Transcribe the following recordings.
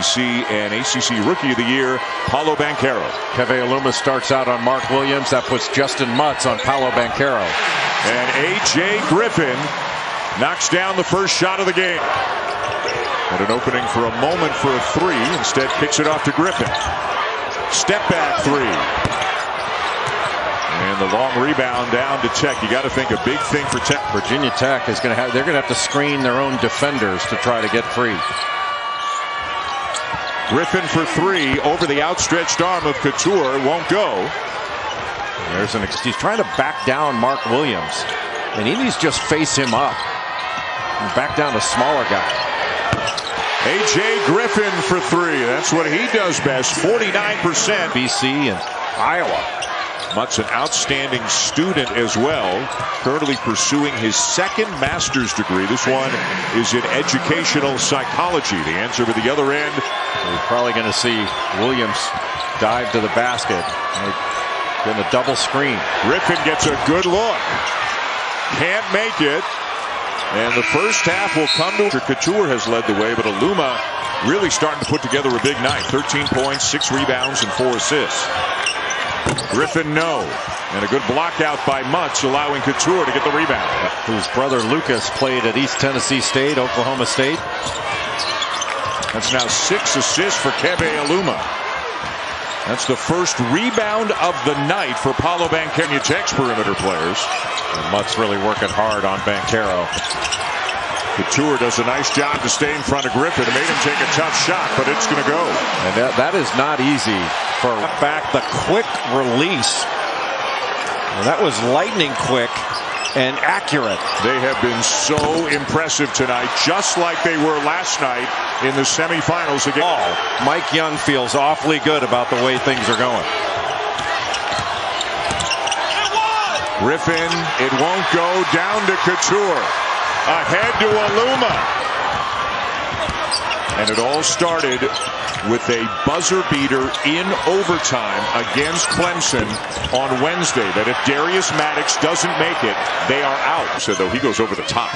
ACC and ACC Rookie of the Year, Paolo Banchero. Keve Aluma starts out on Mark Williams. That puts Justin Mutz on Paolo Banchero. And A.J. Griffin knocks down the first shot of the game. Had an opening for a moment for a three. Instead kicks it off to Griffin. Step back three. And the long rebound down to Tech. You got to think a big thing for Tech. Virginia Tech is going to have, they're going to have to screen their own defenders to try to get free. Griffin for three over the outstretched arm of Couture. Won't go. There's he's trying to back down Mark Williams. And he needs to just face him up. And back down a smaller guy. A.J. Griffin for three. That's what he does best. 49%. BC and Iowa. Mutt's an outstanding student as well. Currently pursuing his second master's degree. This one is in educational psychology. The answer to the other end. We're probably going to see Williams dive to the basket. Getting a double screen. Griffin gets a good look. Can't make it. And the first half will come to Couture has led the way, but Aluma really starting to put together a big night. 13 points, 6 rebounds, and 4 assists. Griffin no. And a good block out by Mutz, allowing Couture to get the rebound. Whose brother Lucas played at East Tennessee State, Oklahoma State. That's now 6 assists for Keve Aluma. That's the first rebound of the night for Paolo Banchero. Tech's perimeter players. And Mutz really working hard on Banchero. Couture does a nice job to stay in front of Griffin. It made him take a tough shot, but it's going to go. And that is not easy for back the quick release. And that was lightning quick and accurate. They have been so impressive tonight, just like they were last night in the semifinals again. Mike Young feels awfully good about the way things are going. Griffin, it won't go. Down to Couture. Ahead to Aluma. And it all started with a buzzer beater in overtime against Clemson on Wednesday. That if Darius Maddox doesn't make it, they are out. So though he goes over the top.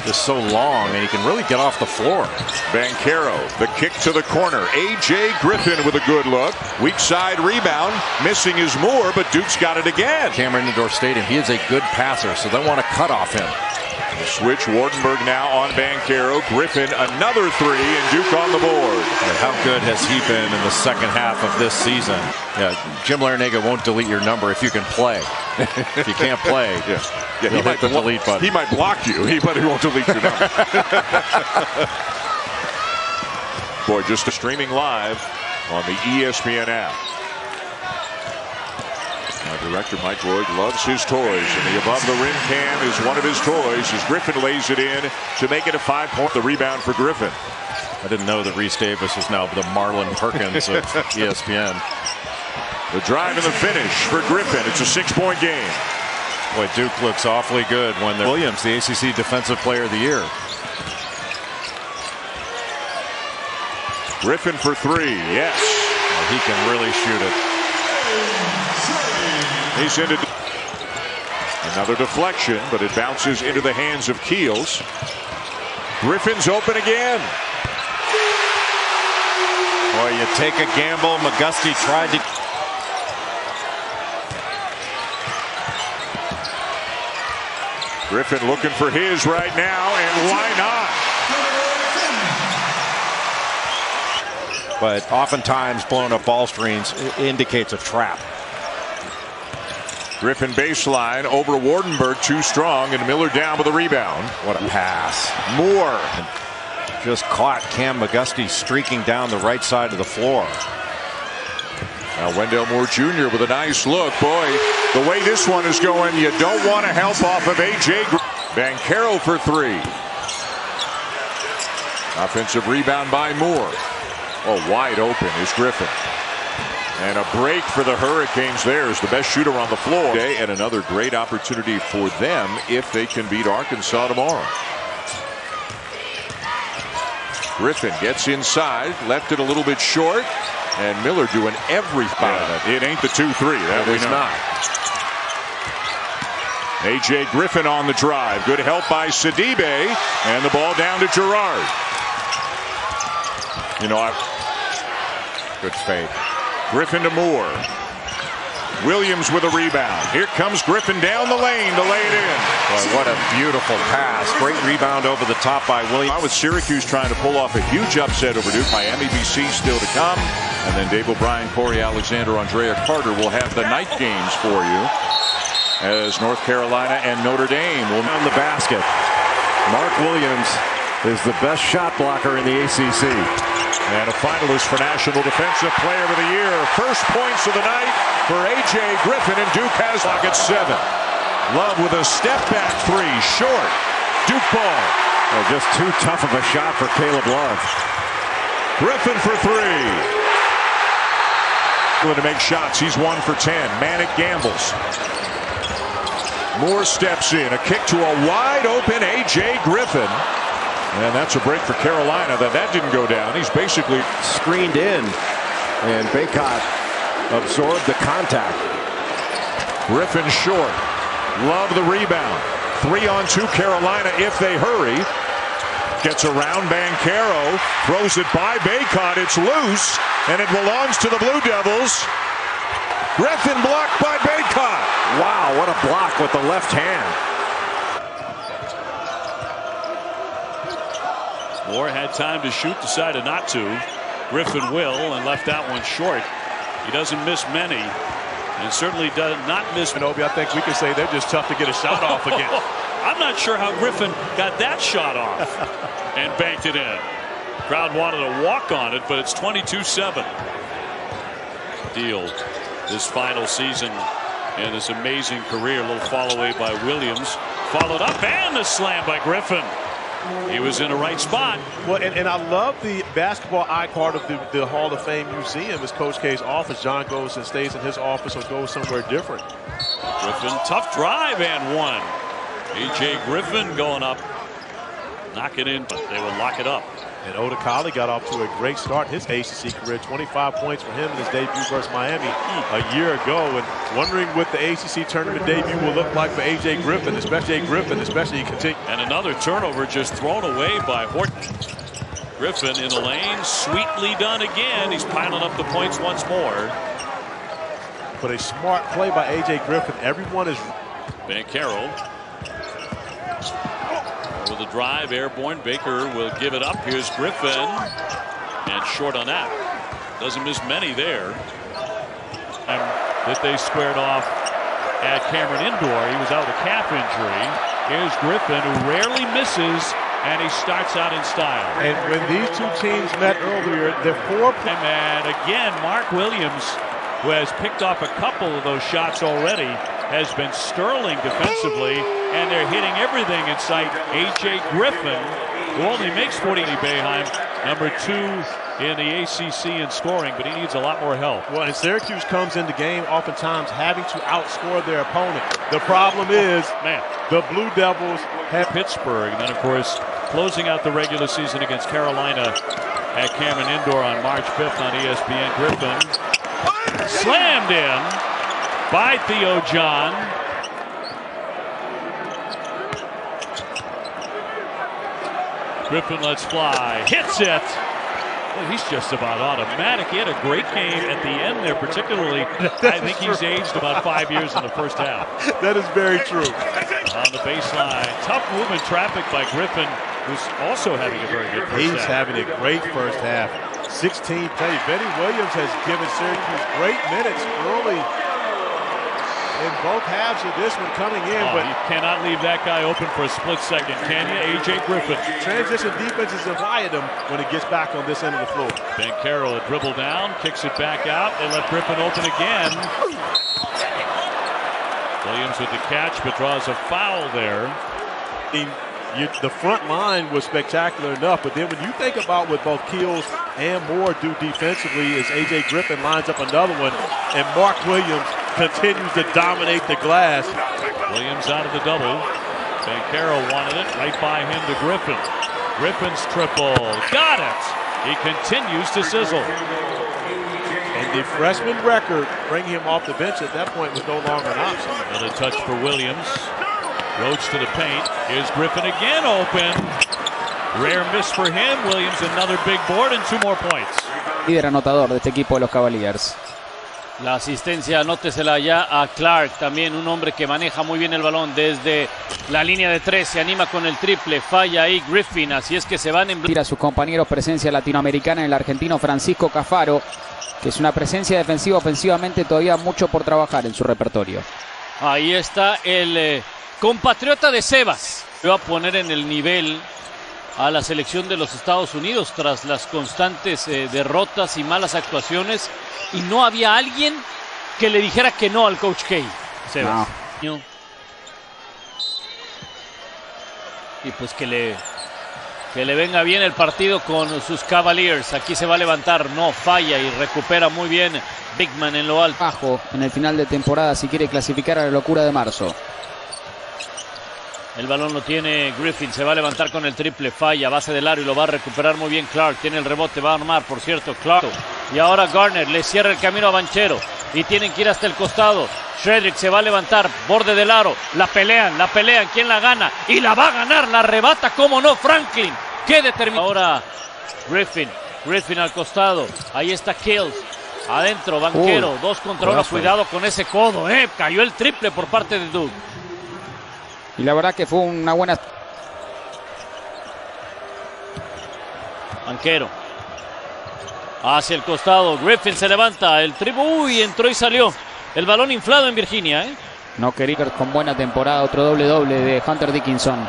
Just so long, and he can really get off the floor. Banchero, the kick to the corner. A.J. Griffin with a good look. Weak side rebound. Missing is Moore, but Duke's got it again. Cameron Indoor Stadium. He is a good passer, so they want to cut off him. The switch, Wardenberg now on Banchero. Griffin, another three, and Duke on the board. And how good has he been in the second half of this season? Yeah, Jim Larinaga won't delete your number if you can play. If you can't play, he might hit the delete button. He might block you, but he won't delete your number. Boy, just streaming live on the ESPN app. Our director Mike Lloyd loves his toys, and the above the rim cam is one of his toys as Griffin lays it in to make it a 5-point. The rebound for Griffin. I didn't know that Reese Davis was now the Marlon Perkins of ESPN. The drive and the finish for Griffin. It's a 6-point game. Boy, Duke looks awfully good when they're Williams, the ACC Defensive Player of the Year. Griffin for three. Yes. Well, he can really shoot it. He's into another deflection, but it bounces into the hands of Keels. Griffin's open again. Boy, you take a gamble. McGusty tried to. Griffin looking for his right now, and why not? But oftentimes blown up ball screens indicates a trap. Griffin baseline over Wardenberg, too strong, and Miller down with a rebound. What a pass. Moore just caught Cam McGusty streaking down the right side of the floor. Now Wendell Moore Jr. with a nice look. Boy, the way this one is going, you don't want to help off of A.J. Banchero for three. Offensive rebound by Moore. Oh, wide open is Griffin. And a break for the Hurricanes there is the best shooter on the floor. And another great opportunity for them if they can beat Arkansas tomorrow. Griffin gets inside, left it a little bit short, and Miller doing everything. It ain't the 2-3. That is not. A.J. Griffin on the drive. Good help by Sidibe, and the ball down to Girard. You know, Good fake. Griffin to Moore. Williams with a rebound. Here comes Griffin down the lane to lay it in. Boy, what a beautiful pass. Great rebound over the top by Williams. With Syracuse trying to pull off a huge upset over Duke. Miami, BC still to come. And then Dave O'Brien, Corey Alexander, Andrea Carter will have the night games for you as North Carolina and Notre Dame will on the basket. Mark Williams is the best shot blocker in the ACC. And a finalist for National Defensive Player of the Year. First points of the night for A.J. Griffin, and Duke has lock at 7. Love with a step back three, short. Duke ball. Well, just too tough of a shot for Caleb Love. Griffin for 3. Going to make shots. He's 1 for 10. Manic gambles. Moore steps in. A kick to a wide open A.J. Griffin. And that's a break for Carolina. That didn't go down. He's basically screened in. And Baycott absorbed the contact. Griffin short. Love the rebound. 3-on-2 Carolina if they hurry. Gets around Banchero. Throws it by Baycott. It's loose. And it belongs to the Blue Devils. Griffin blocked by Baycott. Wow, what a block with the left hand. Moore had time to shoot, decided not to. Griffin will, and left that one short. He doesn't miss many, and certainly does not miss. I think we can say they're just tough to get a shot off again. I'm not sure how Griffin got that shot off and banked it in. Crowd wanted to walk on it, but it's 22-7. Deal this final season and this amazing career. A little follow away by Williams, followed up, and the slam by Griffin. He was in the right spot. Well, and I love the basketball eye part of the Hall of Fame Museum is Coach K's office. John goes and stays in his office or goes somewhere different. Griffin, tough drive and one. A.J. Griffin going up. Knock it in, but they will lock it up. And Odekale got off to a great start in his ACC career. 25 points for him in his debut versus Miami a year ago. And wondering what the ACC tournament debut will look like for A.J. Griffin, especially And another turnover just thrown away by Horton. Griffin in the lane, sweetly done again. He's piling up the points once more. But a smart play by A.J. Griffin. Everyone is... Banchero. With a drive, airborne. Baker will give it up. Here's Griffin. And short on that. Doesn't miss many there. That they squared off at Cameron Indoor. He was out with a calf injury. Here's Griffin, who rarely misses, and he starts out in style. And when these two teams met earlier, they're 4 points. And again, Mark Williams, who has picked off a couple of those shots already, has been sterling defensively, and they're hitting everything in sight. A.J. Griffin, who only makes 40 Boeheim, number 2 in the ACC in scoring, but he needs a lot more help. Well, and Syracuse comes in the game oftentimes having to outscore their opponent. The problem is, the Blue Devils have Pittsburgh, and then of course closing out the regular season against Carolina at Cameron Indoor on March 5th on ESPN. Griffin slammed in by Theo John. Griffin lets fly, hits it. Well, he's just about automatic. He had a great game at the end there, particularly. I think he's aged about 5 years in the first half. That is very true. On the baseline, tough movement traffic by Griffin, who's also having a very good first half. He's having a great first half. 16 plays. Benny Williams has given Syracuse great minutes early in both halves of this one coming in. But you cannot leave that guy open for a split second, can you? A.J. Griffin. Transition defense is invited him when it gets back on this end of the floor. Banchero a dribble down, kicks it back out. They let Griffin open again. Williams with the catch, but draws a foul there. The front line was spectacular enough, but then when you think about what both Keels and Moore do defensively, as A.J. Griffin lines up another one, and Mark Williams continues to dominate the glass. Williams out of the double. Banchero wanted it right by him to Griffin. Griffin's triple. Got it. He continues to sizzle. And the freshman record, bringing him off the bench at that point was no longer an option. Another touch for Williams. Rhodes to the paint. Here's Griffin again open. Rare miss for him. Williams another big board and 2 more points. líder anotador de este equipo de los Cavaliers. La asistencia, anótesela ya a Clark, también un hombre que maneja muy bien el balón desde la línea de 3, se anima con el triple, falla ahí Griffin, así es que se van en... Tira a sus compañeros, presencia latinoamericana en el argentino Francisco Cafaro, que es una presencia defensiva, ofensivamente todavía mucho por trabajar en su repertorio. Ahí está el compatriota de Sebas, va a poner en el nivel a la selección de los Estados Unidos tras las constantes derrotas y malas actuaciones, y no había alguien que le dijera que no al coach K. Sebas. No. Y pues que le venga bien el partido con sus Cavaliers. Aquí se va a levantar, no falla y recupera muy bien Bigman en lo alto. Bajo en el final de temporada si quiere clasificar a la locura de marzo. El balón lo tiene Griffin, se va a levantar con el triple, falla, base del aro y lo va a recuperar muy bien Clark. Tiene el rebote, va a armar, por cierto, Clark. Y ahora Garner le cierra el camino a Banchero y tienen que ir hasta el costado. Shredrick se va a levantar, borde del aro, la pelean, ¿quién la gana? Y la va a ganar, la arrebata, cómo no, Franklin. Qué determinado. Ahora Griffin al costado, ahí está Kills. Adentro, Banchero, 2 contra 1, cuidado con ese codo, cayó el triple por parte de Duke. Y la verdad que fue una buena... Banchero. Hacia el costado. Griffin se levanta. El triple. Uy, entró y salió. El balón inflado en Virginia. No quería con buena temporada. Otro doble-doble de Hunter Dickinson.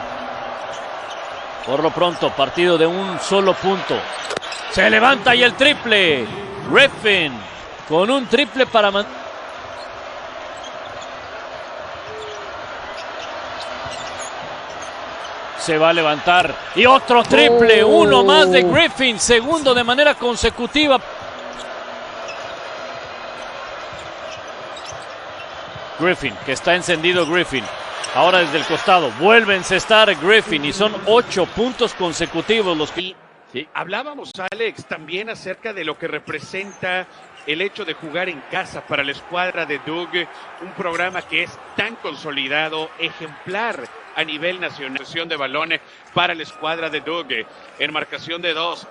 Por lo pronto, partido de un solo punto. Se levanta y el triple. Griffin con un triple para... Se va a levantar y otro triple, uno más de Griffin, segundo de manera consecutiva. Griffin, que está encendido Griffin. Ahora desde el costado, vuelve a encestar Griffin y son 8 puntos consecutivos los que... Sí. Hablábamos, Alex, también acerca de lo que representa el hecho de jugar en casa para la escuadra de Duke, un programa que es tan consolidado, ejemplar a nivel nacional. Sesión de balones para la escuadra de Duke, en marcación de 2.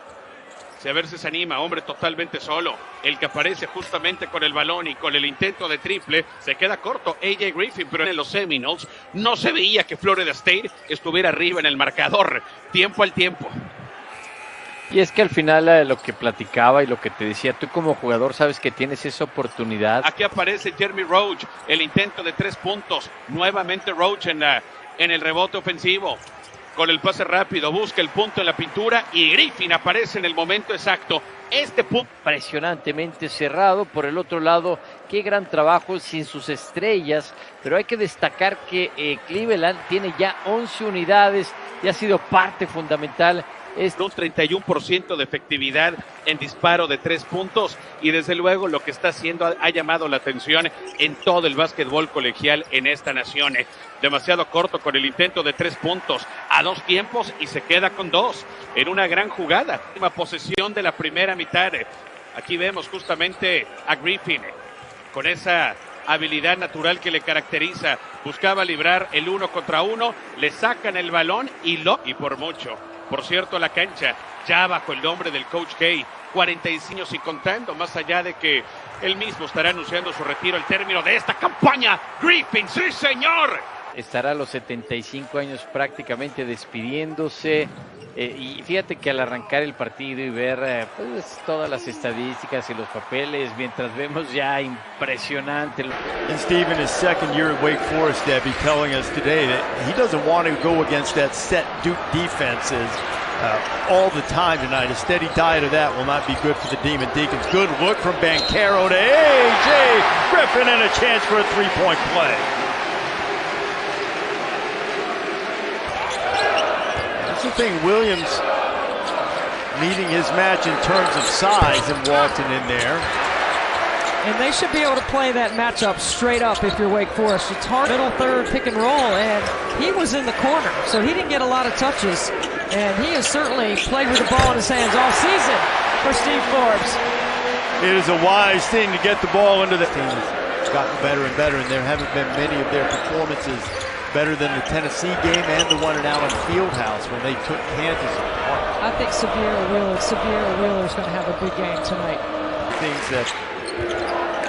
A ver si se anima, hombre totalmente solo. El que aparece justamente con el balón y con el intento de triple, se queda corto AJ Griffin, pero en los Seminoles no se veía que Florida State estuviera arriba en el marcador, tiempo al tiempo. Y es que al final lo que platicaba y lo que te decía, tú como jugador sabes que tienes esa oportunidad. Aquí aparece Jeremy Roach, el intento de 3 puntos, nuevamente Roach en el rebote ofensivo. Con el pase rápido, busca el punto en la pintura y Griffin aparece en el momento exacto. Este punto impresionantemente cerrado. Por el otro lado, qué gran trabajo sin sus estrellas, pero hay que destacar que Cleveland tiene ya 11 unidades y ha sido parte fundamental. Un 31% de efectividad en disparo de 3 puntos y desde luego lo que está haciendo ha llamado la atención en todo el básquetbol colegial en esta nación. Demasiado corto con el intento de 3 puntos a 2 tiempos y se queda con 2 en una gran jugada. Última posesión de la primera mitad. Aquí vemos justamente a Griffin con esa habilidad natural que le caracteriza. Buscaba librar el 1 contra 1, le sacan el balón y por mucho. Por cierto, la cancha ya bajo el nombre del Coach K, 45 años y contando, más allá de que él mismo estará anunciando su retiro al término de esta campaña. Griffin, sí señor. Estará a los 75 años prácticamente despidiéndose. Y fíjate que al arrancar el partido y ver pues todas las estadísticas y los papeles, mientras vemos ya impresionante. And Stephen, his second year at Wake Forest, Debbie, telling us today that he doesn't want to go against that set Duke defenses all the time tonight. A steady diet of that will not be good for the Demon Deacons. Good look from Banchero to A.J. Griffin and a chance for a three-point play. I think Williams meeting his match in terms of size and Walton in there. And they should be able to play that matchup straight up if you're Wake Forest. It's hard, middle third pick and roll, and he was in the corner, so he didn't get a lot of touches. And he has certainly played with the ball in his hands all season for Steve Forbes. It is a wise thing to get the ball into the team. It's gotten better and better, and there haven't been many of their performances better than the Tennessee game and the one at Allen Fieldhouse when they took Kansas apart. I think Severe Wheeler's going to have a big game tonight. Things that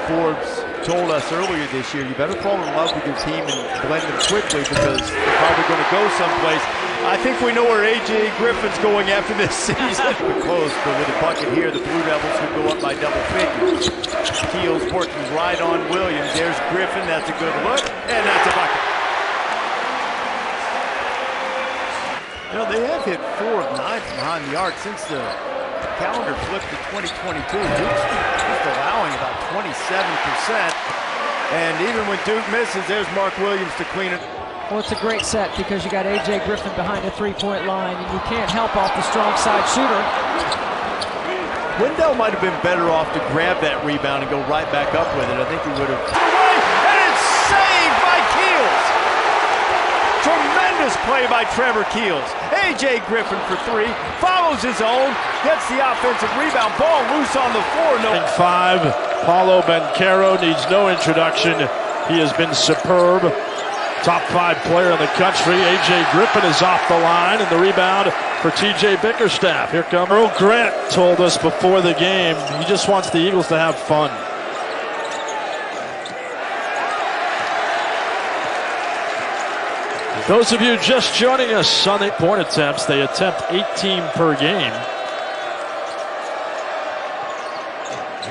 Forbes told us earlier this year, you better fall in love with your team and blend them quickly because they're probably going to go someplace. I think we know where A.J. Griffin's going after this season. Close, but with a bucket here, the Blue Devils could go up by double figures. Keels working right on Williams. There's Griffin. That's a good look, and that's a bucket. You know, they have hit 4 of 9 from behind the arc since the calendar flipped to 2022. Duke's just allowing about 27%. And even when Duke misses, there's Mark Williams to clean it. Well, it's a great set because you got A.J. Griffin behind the three-point line, and you can't help off the strong side shooter. Wendell might have been better off to grab that rebound and go right back up with it. I think he would have. And it's saved by Keels. Tremendous play by Trevor Keels. A.J. Griffin for 3, follows his own, gets the offensive rebound, ball loose on the floor. No. 5, Paulo Banchero needs no introduction. He has been superb. Top 5 player in the country. A.J. Griffin is off the line, and the rebound for T.J. Bickerstaff. Here comes Earl Grant. Told us before the game he just wants the Eagles to have fun. Those of you just joining us on 8-point attempts, they attempt 18 per game.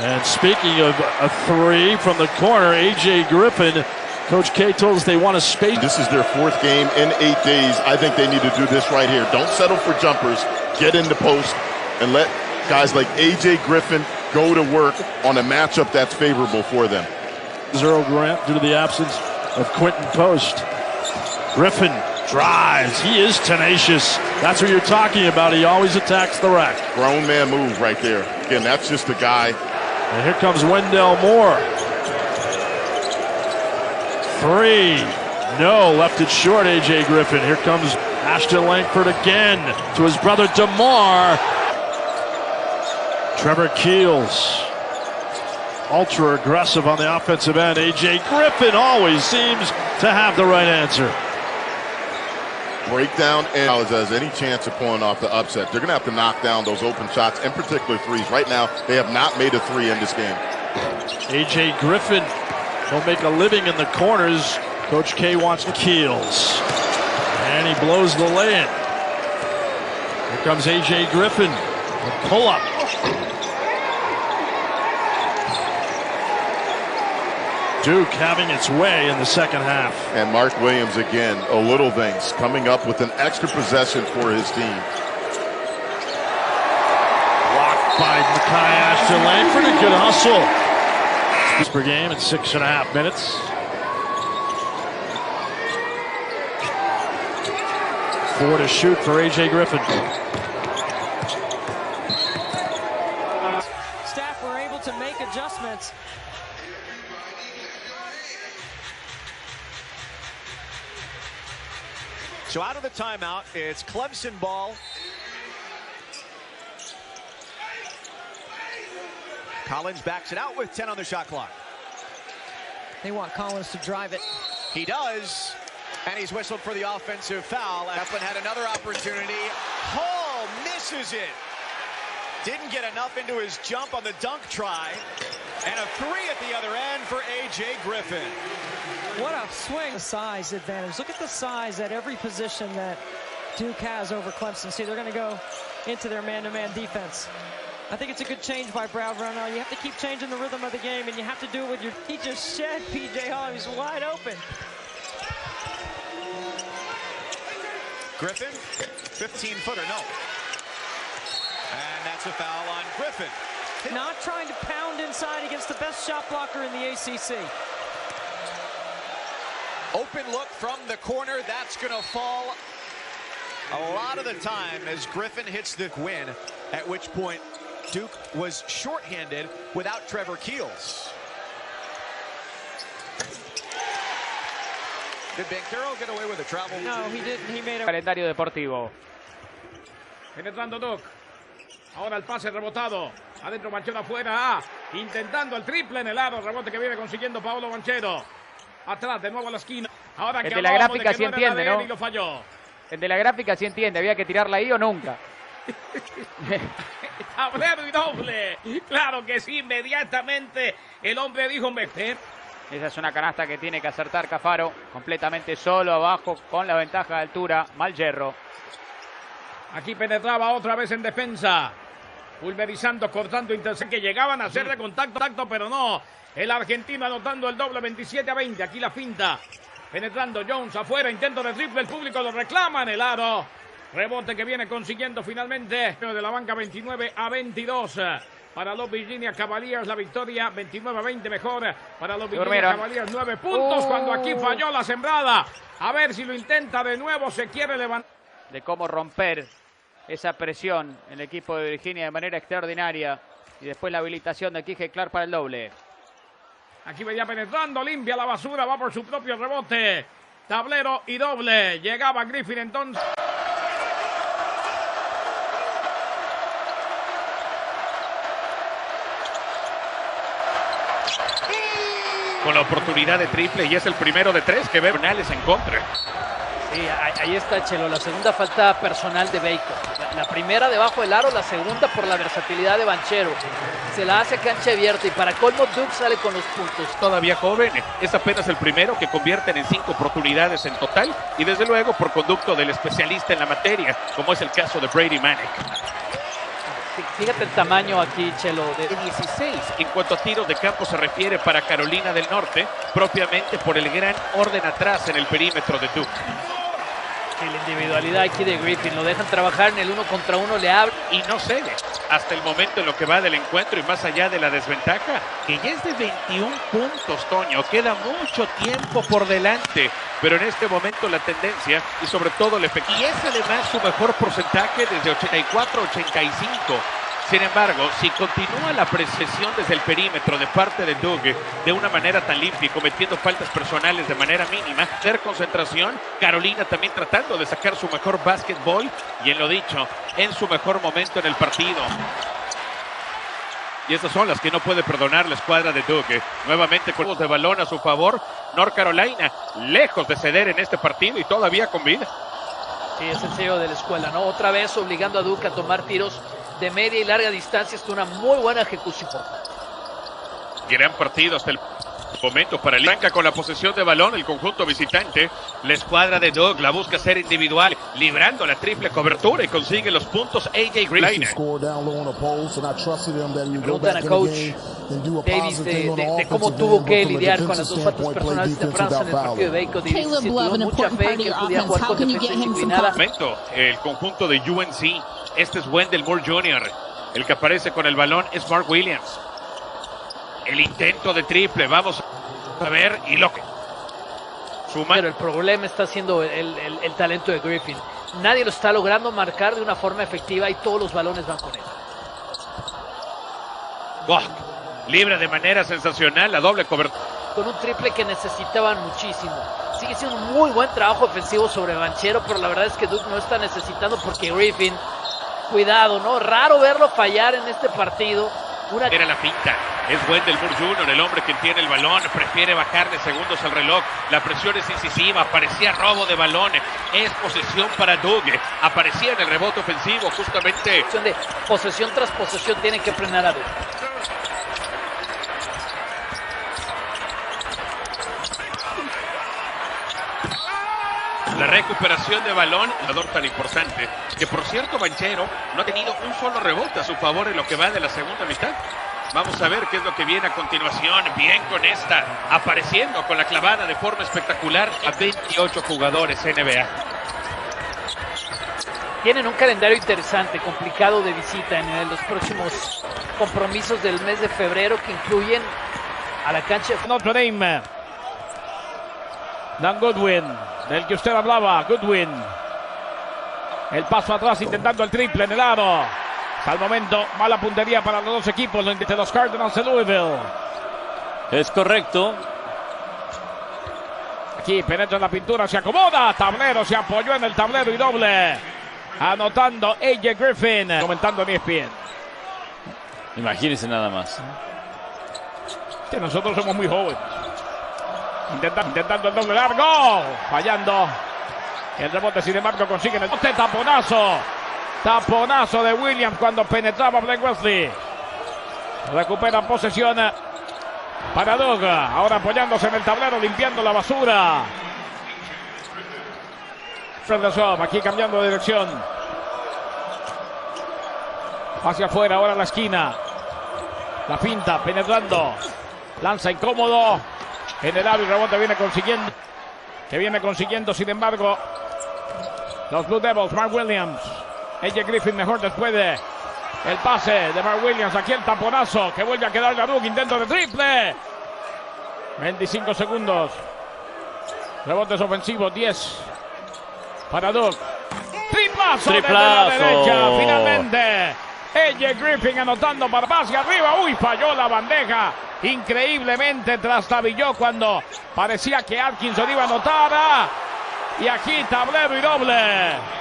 And speaking of a 3 from the corner, A.J. Griffin, Coach K told us they want to space. This is their 4th game in 8 days. I think they need to do this right here. Don't settle for jumpers. Get in the post and let guys like A.J. Griffin go to work on a matchup that's favorable for them. Earl Grant due to the absence of Quentin Post. Griffin drives. He is tenacious. That's what you're talking about. He always attacks the rack. Grown man move right there. Again, that's just the guy. And here comes Wendell Moore. 3. No, left it short, A.J. Griffin. Here comes Ashton Langford again to his brother DeMar. Trevor Keels. Ultra aggressive on the offensive end. A.J. Griffin always seems to have the right answer. Breakdown and has any chance of pulling off the upset. They're going to have to knock down those open shots, in particular threes. Right now, they have not made a 3 in this game. A.J. Griffin will make a living in the corners. Coach K wants Keels. And he blows the lay-in. Here comes A.J. Griffin. A pull-up. Duke having its way in the second half. And Mark Williams again, little things, coming up with an extra possession for his team. Blocked by Mekhi Ashton Langford. A good hustle. Per game in 6.5 minutes. 4 to shoot for A.J. Griffin. Staff were able to make adjustments. So out of the timeout, it's Clemson ball. Collins backs it out with 10 on the shot clock. They want Collins to drive it. He does, and he's whistled for the offensive foul. Griffin had another opportunity. Hall misses it. Didn't get enough into his jump on the dunk try. And a 3 at the other end for A.J. Griffin. What a swing. The size advantage. Look at the size at every position that Duke has over Clemson. See, they're going to go into their man-to-man defense. I think it's a good change by Brown. Now you have to keep changing the rhythm of the game, and you have to do it with your. He just shed P.J. Hall. He's wide open. Griffin, 15-footer, no. And that's a foul on Griffin. Not trying to pound inside against the best shot blocker in the ACC. Open look from the corner. That's going to fall a lot of the time as Griffin hits the win, at which point Duke was shorthanded without Trevor Keels. Did Banchero get away with a travel? No, he didn't. He made a calendario deportivo. Penetrando Duke. Ahora el pase rebotado. Adentro Banchero afuera. Intentando el triple en el aro. Rebote que viene consiguiendo Paulo Banchero. Atrás de nuevo a la esquina. Ahora El que de la hablábamos gráfica que sí no era entiende, de él ¿no? y lo falló. El de la gráfica sí entiende, había que tirarla ahí o nunca. Tablero y doble. Claro que sí, inmediatamente el hombre dijo meter. Esa es una canasta que tiene que acertar Cafaro, completamente solo abajo con la ventaja de altura. Mal hierro. Aquí penetraba otra vez en defensa. Pulverizando, cortando, que llegaban a hacer de contacto, pero no. El argentino anotando el doble, 27-20. Aquí la finta. Penetrando Jones afuera, intento de triple, el público lo reclama en el aro. Rebote que viene consiguiendo finalmente de la banca, 29-22. Para los Virginia Cavaliers la victoria, 29-20 mejor. Para los Virginia Cavaliers, 9 puntos cuando aquí falló la sembrada. A ver si lo intenta de nuevo, se quiere levantar. De cómo romper esa presión en el equipo de Virginia de manera extraordinaria. Y después la habilitación de Kije Clark para el doble. Aquí venía penetrando, limpia la basura, va por su propio rebote. Tablero y doble. Llegaba Griffin entonces. Con la oportunidad de triple y es el primero de 3 que ve Bernales en contra. Sí, ahí está, Chelo, la segunda falta personal de Bacon. La primera debajo del aro, la segunda por la versatilidad de Banchero. Se la hace cancha abierta y para colmo Duke sale con los puntos. Todavía joven, es apenas el primero que convierten en 5 oportunidades en total y desde luego por conducto del especialista en la materia, como es el caso de Brady Manick. Fíjate el tamaño aquí, Chelo, de 16. En cuanto a tiros de campo se refiere para Carolina del Norte, propiamente por el gran orden atrás en el perímetro de Duke. Y la individualidad aquí de Griffin, lo dejan trabajar en el 1 contra 1, le abre. Y no cede hasta el momento en lo que va del encuentro y más allá de la desventaja, que ya es de 21 puntos, Toño. Queda mucho tiempo por delante, pero en este momento la tendencia y sobre todo el efecto. Y es además su mejor porcentaje desde 84-85. Sin embargo, si continúa la precesión desde el perímetro de parte de Duke de una manera tan limpia y cometiendo faltas personales de manera mínima, ser concentración, Carolina también tratando de sacar su mejor básquetbol y en lo dicho, en su mejor momento en el partido. Y esas son las que no puede perdonar la escuadra de Duke. Nuevamente con juegos de balón a su favor, North Carolina lejos de ceder en este partido y todavía con vida. Sí, es el sello de la escuela, ¿no? Otra vez obligando a Duke a tomar tiros de media y larga distancia. Es una muy buena ejecución. Gran partido hasta el momento para el arranca con la posesión de balón el conjunto visitante. La escuadra de Doug la busca hacer individual, librando la triple cobertura y consigue los puntos AJ Griffin. Preguntan a coach Davis de cómo tuvo que lidiar con las dos faltas personales tempranas en el partido de Bacon. Y si tuvo mucha fe que podía jugar con defensa indisciplinada. El conjunto de UNC. Este es Wendell Moore Jr. El que aparece con el balón es Mark Williams. El intento de triple, vamos a ver, y lo que suma. Pero el problema está siendo el talento de Griffin. Nadie lo está logrando marcar de una forma efectiva y todos los balones van con él. Wow. Libre de manera sensacional, la doble cobertura. Con un triple que necesitaban muchísimo. Sigue siendo un muy buen trabajo ofensivo sobre Banchero, pero la verdad es que Duke no está necesitando porque Griffin, cuidado, ¿no? Raro verlo fallar en este partido. Era la finta. Es Wendell Moore Jr., el hombre que tiene el balón, prefiere bajarle segundos al reloj. La presión es incisiva, parecía robo de balón. Es posesión para Duke. Aparecía en el rebote ofensivo, justamente. De posesión tras posesión tienen que frenar a Duke. La recuperación de balón, un jugador tan importante, que por cierto Banchero no ha tenido un solo rebote a su favor en lo que va de la segunda mitad. Vamos a ver qué es lo que viene a continuación. Bien con esta, apareciendo con la clavada de forma espectacular a 28 jugadores NBA. Tienen un calendario interesante, complicado de visita en los próximos compromisos del mes de febrero que incluyen a la cancha de Notre Dame. Dan Goodwin, del que usted hablaba, Goodwin. El paso atrás intentando el triple en el aro. Hasta el momento, mala puntería para los dos equipos de los Cardinals de Louisville. Es correcto. Aquí penetra en la pintura, se acomoda. Tablero, se apoyó en el tablero y doble. Anotando AJ Griffin. Comentando en ESPN. Imagínense nada más. Que nosotros somos muy jóvenes. Intentando el doble largo. Fallando. El rebote, sin embargo, consiguen el taponazo. Taponazo de Williams cuando penetraba Blake Wesley. Recupera posesión para Doug. Ahora apoyándose en el tablero, limpiando la basura. Fredressov aquí cambiando de dirección. Hacia afuera, ahora la esquina. La finta, penetrando. Lanza incómodo. En el aro y rebote viene consiguiendo, sin embargo, los Blue Devils. Mark Williams. AJ Griffin mejor después de el pase de Mark Williams. Aquí el taponazo que vuelve a quedar a Doug. Intento de triple. 25 segundos. Rebotes ofensivos, 10 para Doug. Triplazo desde la derecha. Finalmente AJ Griffin anotando para hacia arriba. Uy, falló la bandeja. Increíblemente trastabilló cuando parecía que Atkinson iba a anotar. Y aquí tablero y doble.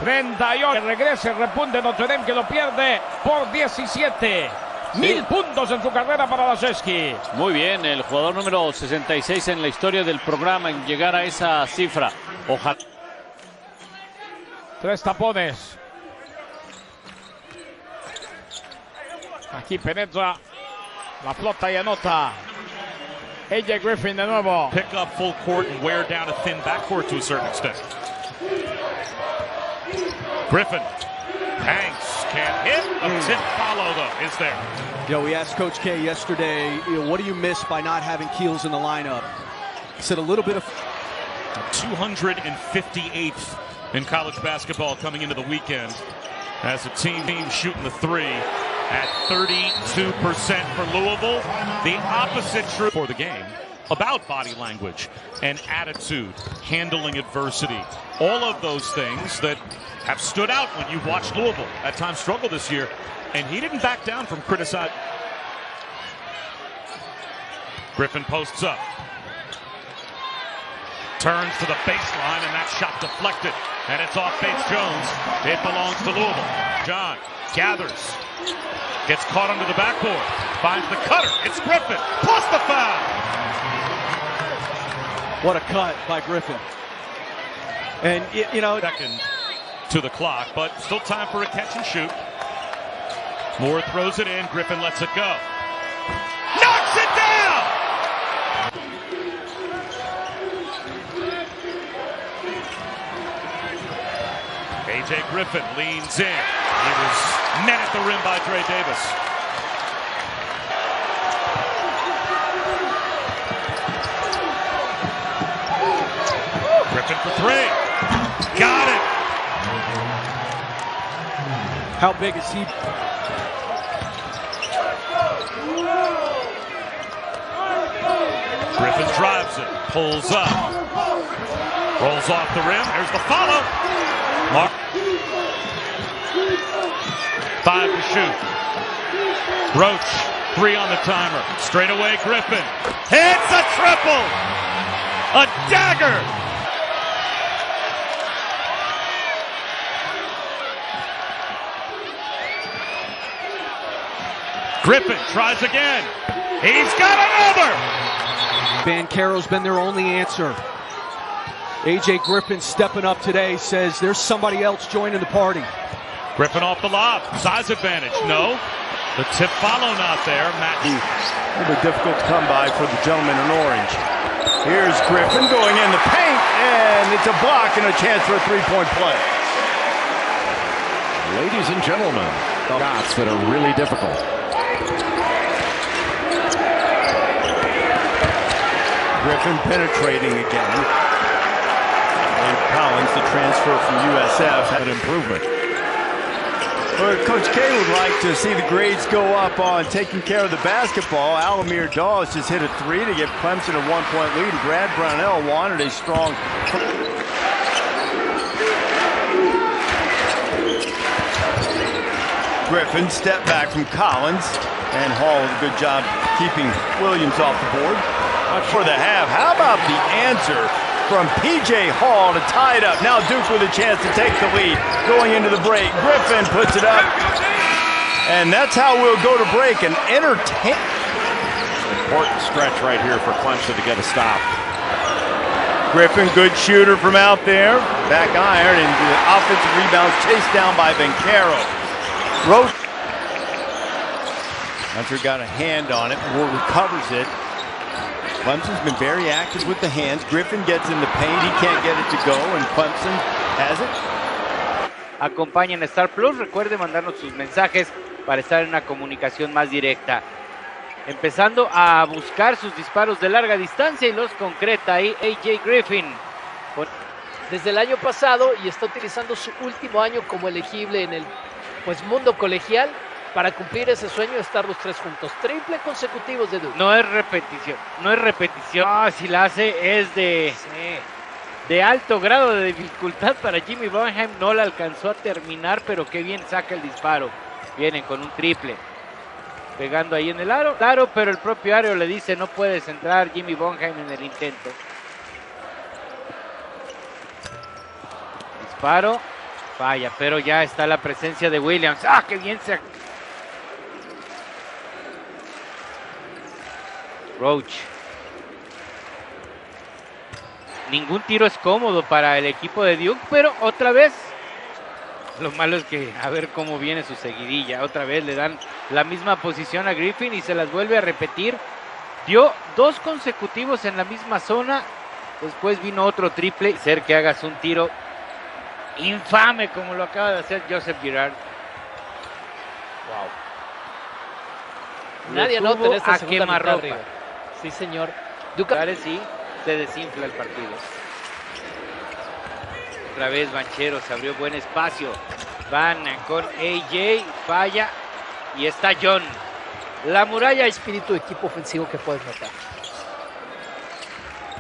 38. Regresa el repunte Notre Dame, que lo pierde por 17. 1000 puntos en su carrera para Laszewski. Muy bien, el jugador número 66 en la historia del programa en llegar a esa cifra. Ojalá. 3 tapones. Aquí penetra, la flota y anota. AJ Griffin de nuevo. Pick up full court and wear down a thin backcourt to a certain extent. Griffin hangs, can't hit. A tip follow though is there. You know, we asked Coach K yesterday, what do you miss by not having Keels in the lineup? He said a little bit of 258th in college basketball coming into the weekend as a team shooting the three at 32% for Louisville. The opposite true for the game about body language and attitude, handling adversity, all of those things that have stood out when you've watched Louisville at times struggle this year, and he didn't back down from criticizing. Griffin posts up, turns to the baseline, and that shot deflected, and it's off Bates Jones. It belongs to Louisville. John gathers, gets caught under the backboard, finds the cutter. It's Griffin, plus the foul. What a cut by Griffin. And, you know, second to the clock, but still time for a catch and shoot. Moore throws it in. Griffin lets it go. Knocks it down! AJ Griffin leans in. He was met at the rim by Dre Davis. Griffin for three. Got it. How big is he? Griffin drives it, pulls up, rolls off the rim. There's the follow. Mark. 5 to shoot. Roach, 3 on the timer. Straight away, Griffin. Hits a triple. A dagger. Griffin tries again. He's got another. Banchero's been their only answer. AJ Griffin stepping up today, says there's somebody else joining the party. Griffin off the lob. Size advantage. No. The tip follow not there. Matt. A little bit difficult to come by for the gentleman in orange. Here's Griffin going in the paint, and it's a block and a chance for a three-point play. Ladies and gentlemen, shots that are really difficult. Griffin penetrating again. And Collins, the transfer from USF, had an improvement. Well, Coach K would like to see the grades go up on taking care of the basketball. Alamir Dawes just hit a 3 to give Clemson a 1-point lead. Brad Brownell wanted a strong... Griffin step back from Collins, and Hall did a good job keeping Williams off the board. For the half, how about the answer from P.J. Hall to tie it up? Now Duke with a chance to take the lead going into the break. Griffin puts it up, and that's how we'll go to break and entertain. Important stretch right here for Clemson to get a stop. Griffin, good shooter from out there. Back iron, and the offensive rebounds chased down by Vancaro. Hunter got a hand on it. Moore recovers it. Clemson's been very active with the hands. Griffin gets in the paint. He can't get it to go, and Clemson has it. Acompañen a Star Plus. Recuerde mandarnos sus mensajes para estar en una comunicación más directa. Empezando a buscar sus disparos de larga distancia y los concreta ahí AJ Griffin. Desde el año pasado y está utilizando su último año como elegible en el mundo colegial para cumplir ese sueño de estar los tres juntos. Triple consecutivos de Duke. No es repetición, no es repetición. Si la hace es de alto grado de dificultad para Jimmy Bonham. No la alcanzó a terminar, pero qué bien saca el disparo. Vienen con un triple. Pegando ahí en el aro, pero el propio aro le dice no puedes entrar, Jimmy Bonham, en el intento. Disparo, falla, pero ya está la presencia de Williams. ¡Ah, qué bien se... Roach. Ningún tiro es cómodo para el equipo de Duke, pero otra vez... Lo malo es que a ver cómo viene su seguidilla. Otra vez le dan la misma posición a Griffin y se las vuelve a repetir. Dio 2 consecutivos en la misma zona. Después vino otro triple. Ser que hagas un tiro infame como lo acaba de hacer Joseph Girard. Wow. Nadie anota en esta segunda mitad ropa. arriba. Sí, señor. Duke sí se desinfla el partido. Otra vez Banchero, se abrió buen espacio. Van con AJ, falla y está John. La muralla. Espíritu de equipo ofensivo que puedes notar.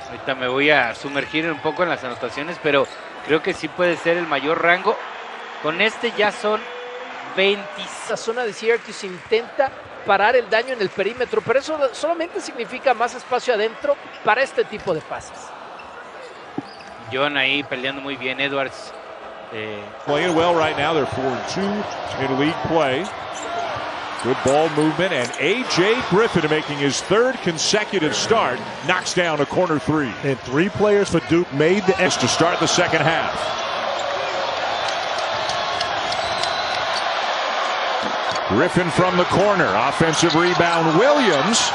Ahorita me voy a sumergir un poco en las anotaciones, pero creo que sí puede ser el mayor rango. Con este ya son 20. La zona de Syracuse intenta parar el daño en el perímetro, pero eso solamente significa más espacio adentro para este tipo de pases. John ahí peleando muy bien. Edwards playing well right now. They're 4-2 in league play. Good ball movement, and A.J. Griffin making his 3rd consecutive start knocks down a corner 3. And 3 players for Duke made the to start the second half. Griffin from the corner, offensive rebound. Williams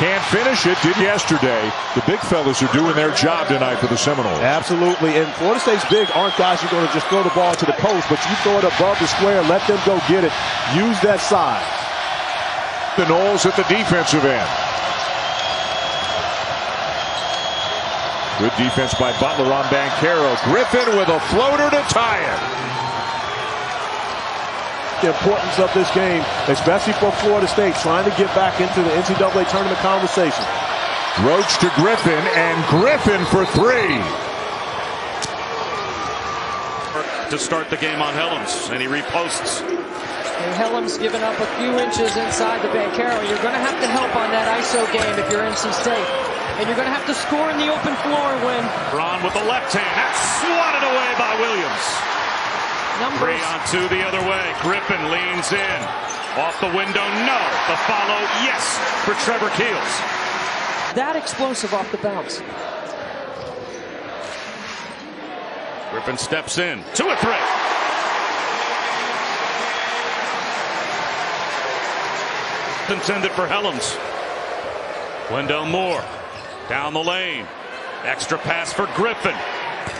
can't finish it, did yesterday. The big fellas are doing their job tonight for the Seminoles. Absolutely, and Florida State's big aren't guys who are going to just throw the ball to the post, but you throw it above the square, let them go get it. Use that side. The Noles at the defensive end. Good defense by Butler on Banchero. Griffin with a floater to tie it. The importance of this game, especially for Florida State, trying to get back into the NCAA tournament conversation. Roach to Griffin, and Griffin for 3. To start the game on Helms, and he reposts. And Helms giving up a few inches inside the Banchero. You're going to have to help on that ISO game if you're NC State. And you're going to have to score in the open floor when... Ron with the left hand. That's swatted away by Williams. Numbers. 3 on 2 the other way. Griffin leans in. Off the window, no. The follow, yes, for Trevor Keels. That explosive off the bounce. Griffin steps in. 2 or 3. Intended for Helms. Wendell Moore down the lane. Extra pass for Griffin.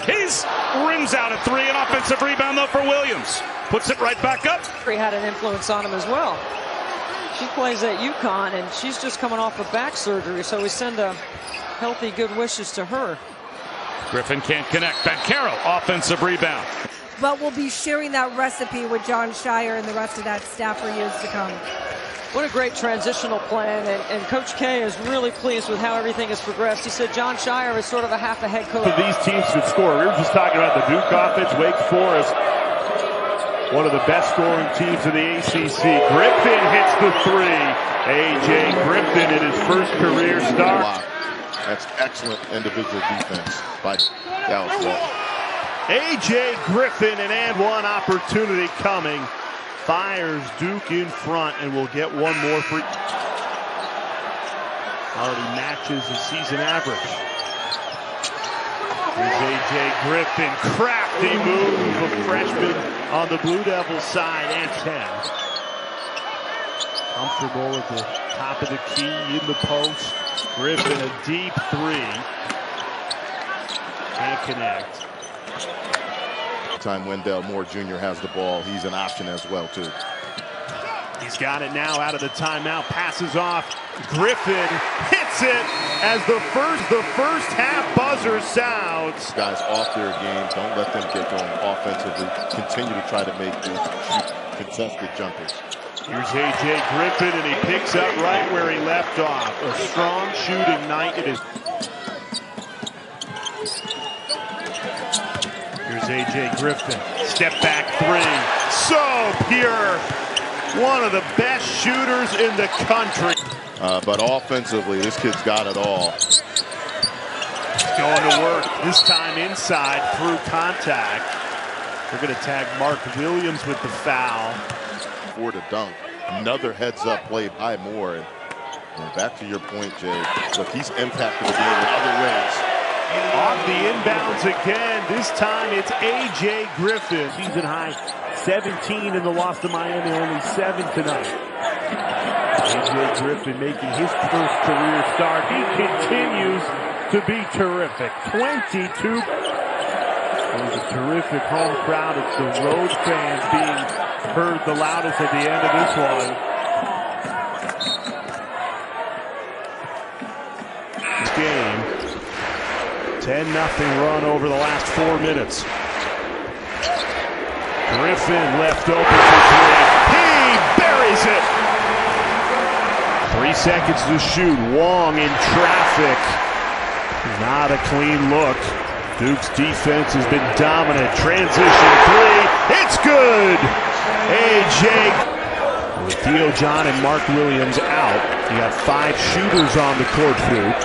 He's rims out at 3, an offensive rebound though for Williams. Puts it right back up. He had an influence on him as well. She plays at UConn and she's just coming off of back surgery, so we send a healthy good wishes to her. Griffin can't connect. Banchero, offensive rebound. But we'll be sharing that recipe with John Shire and the rest of that staff for years to come. What a great transitional plan, and Coach K is really pleased with how everything has progressed. He said John Shire is sort of a half a head coach. For these teams to score, we were just talking about the Duke offense, Wake Forest, one of the best scoring teams in the ACC. Griffin hits the 3. A.J. Griffin in his first career start. That's excellent individual defense by Dallas Walton. A.J. Griffin, an and one opportunity coming. Fires Duke in front, and we'll get one more free. already matches the season average. Here's A.J. Griffin, crafty move, a freshman on the Blue Devils side and 10. Comfortable at the top of the key in the post. Griffin, a deep three. Can't connect. Time Wendell Moore Jr. has the ball, he's an option as well too. He's got it now out of the timeout, passes off. Griffin hits it as the first half buzzer sounds. Guys off their game, don't let them get going offensively. Continue to try to make these contested jumpers. Here's A.J. Griffin, and he picks up right where he left off. A strong shooting night. It is. Here's A.J. Griffin, step back three. So pure. One of the best shooters in the country. But offensively, this kid's got it all. Going to work, this time inside through contact. They're going to tag Mark Williams with the foul. For the dunk. Another heads-up play by Moore. And back to your point, Jay. Look, he's impacted the game in other ways. Off the inbounds again. This time it's A.J. Griffin. Season high 17 in the loss to Miami, only 7 tonight. A.J. Griffin making his first career start. He continues to be terrific. 22. It was a terrific home crowd. It's the road fans being heard the loudest at the end of this one. This game, 10-0 run over the last 4 minutes. Griffin left open for three. He buries it. 3 seconds to shoot. Wong in traffic. Not a clean look. Duke's defense has been dominant. Transition three. It's good. A.J. with Theo John and Mark Williams out. You got 5 shooters on the court for Duke.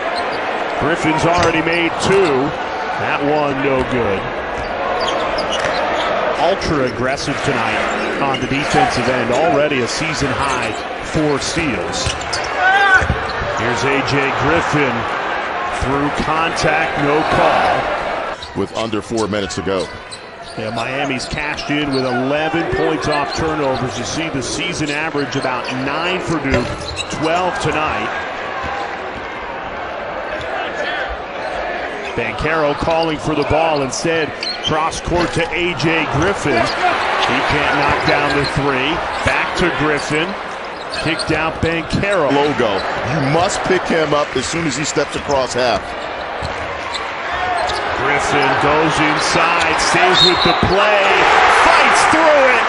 Griffin's already made 2. That one no good. Ultra aggressive tonight on the defensive end. Already a season high 4 steals. Here's A.J. Griffin through contact, no call. With under 4 minutes to go. Yeah, Miami's cashed in with 11 points off turnovers. You see the season average about 9 for Duke, 12 tonight. Banchero calling for the ball instead. Cross court to A.J. Griffin. He can't knock down the 3. Back to Griffin. Kicked out Banchero. Logo. You must pick him up as soon as he steps across half. Griffin goes inside, stays with the play, fights through it,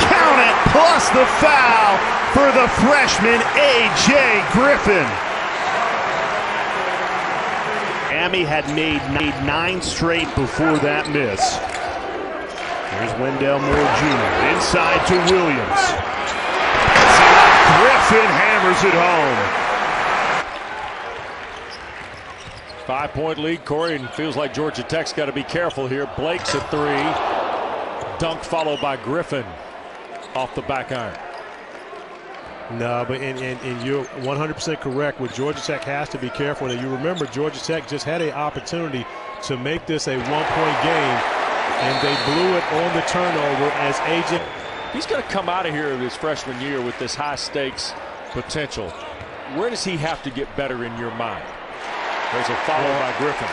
count it, plus the foul for the freshman A.J. Griffin. Miami had made 9 straight before that miss. Here's Wendell Moore Jr. inside to Williams. Griffin hammers it home. 5-point lead, Corey, and feels like Georgia Tech's got to be careful here. Blake's a 3. Dunk followed by Griffin off the back iron. No, but and you're 100% correct. What Georgia Tech has to be careful. And you remember Georgia Tech just had an opportunity to make this a 1-point game, and they blew it on the turnover as A.J. He's going to come out of here his freshman year with this high-stakes potential. Where does he have to get better in your mind? There's a follow by Griffin.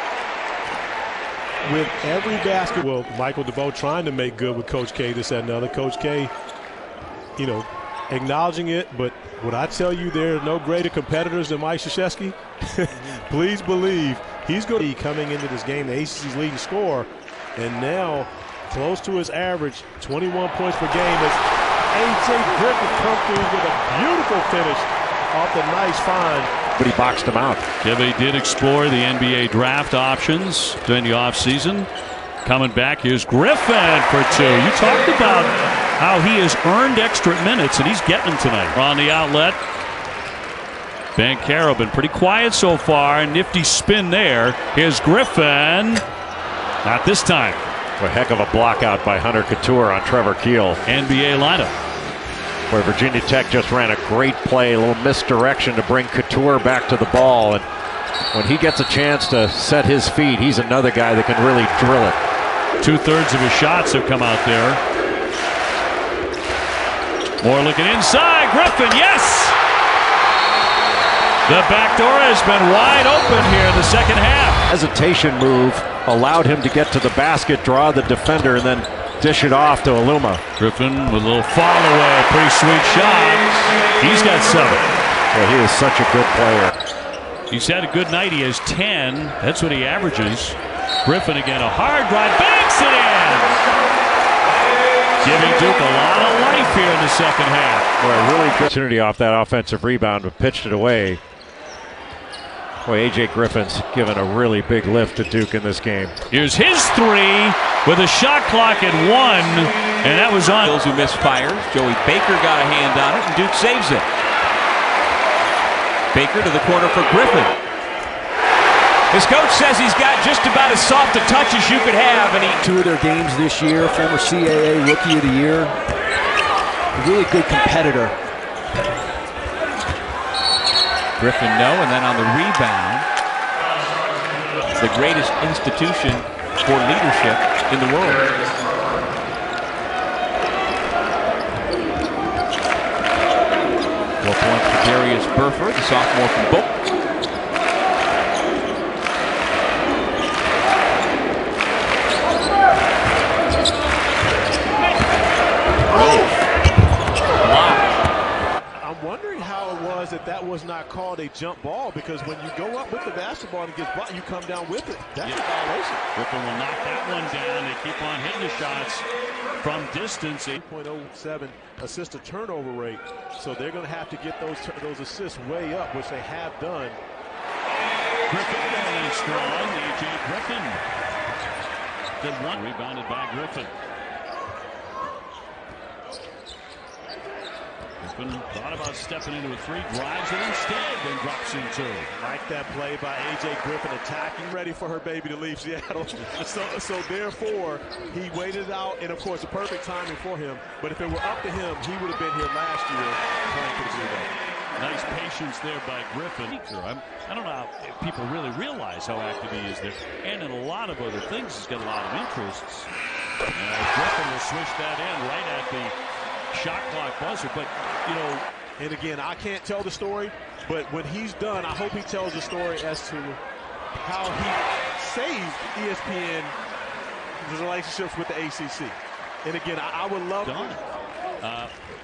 With every basketball, Michael DeVoe trying to make good with Coach K, this, that, and other. Coach K, acknowledging it, but what I tell you, there are no greater competitors than Mike Krzyzewski. Please believe he's going to be coming into this game, the ACC's leading scorer, and now close to his average, 21 points per game, as A.J. Griffin comes through with a beautiful finish off the nice find. But he boxed him out. Kevin did explore the NBA draft options during the offseason. Coming back, here's Griffin for 2. You talked about how he has earned extra minutes, and he's getting them tonight. On the outlet, Banchero been pretty quiet so far. Nifty spin there. Here's Griffin. Not this time. A heck of a block out by Hunter Couture on Trevor Keel. NBA lineup. where Virginia Tech just ran a great play, a little misdirection to bring Couture back to the ball. And when he gets a chance to set his feet, he's another guy that can really drill it. 2/3 of his shots have come out there. Moore looking inside. Griffin, yes! The back door has been wide open here in the second half. Hesitation move allowed him to get to the basket, draw the defender, and then dish it off to Aluma. Griffin with a little fall away. Pretty sweet shot. He's got 7. Well, he is such a good player. He's had a good night. He has 10. That's what he averages. Griffin again, a hard drive, banks it in! Giving Duke a lot of life here in the second half. Boy, a really good opportunity off that offensive rebound, but pitched it away. Boy, A.J. Griffin's given a really big lift to Duke in this game. Here's his 3 with a shot clock at 1, and that was on. Those who misfires. Joey Baker got a hand on it, and Duke saves it. Baker to the corner for Griffin. His coach says he's got just about as soft a touch as you could have, and 2 of their games this year, former CAA Rookie of the Year. A really good competitor. Griffin no, and then on the rebound, the greatest institution for leadership in the world. 4 points for Darius Burford, the sophomore from Boca. That was not called a jump ball, because when you go up with the basketball and it gets blocked, you come down with it. That's a violation. Griffin will knock that one down. They keep on hitting the shots from distance. 8.07 assist to turnover rate, so they're going to have to get those assists way up, which they have done. Griffin going strong. A.J. Griffin. Good one. Rebounded by Griffin. Griffin thought about stepping into a 3, drives it instead, then drops in 2. Like that play by A.J. Griffin, attacking, ready for her baby to leave Seattle. So therefore, he waited out, and of course, the perfect timing for him. But if it were up to him, he would have been here last year playing for the Blue Devils. Nice patience there by Griffin. I don't know if people really realize how active he is there. And in a lot of other things, he's got a lot of interests. Griffin will switch that in right at the shot clock buzzer, but and again, I can't tell the story, but when he's done, I hope he tells the story as to how he saved ESPN relationships with the ACC. And again, I would love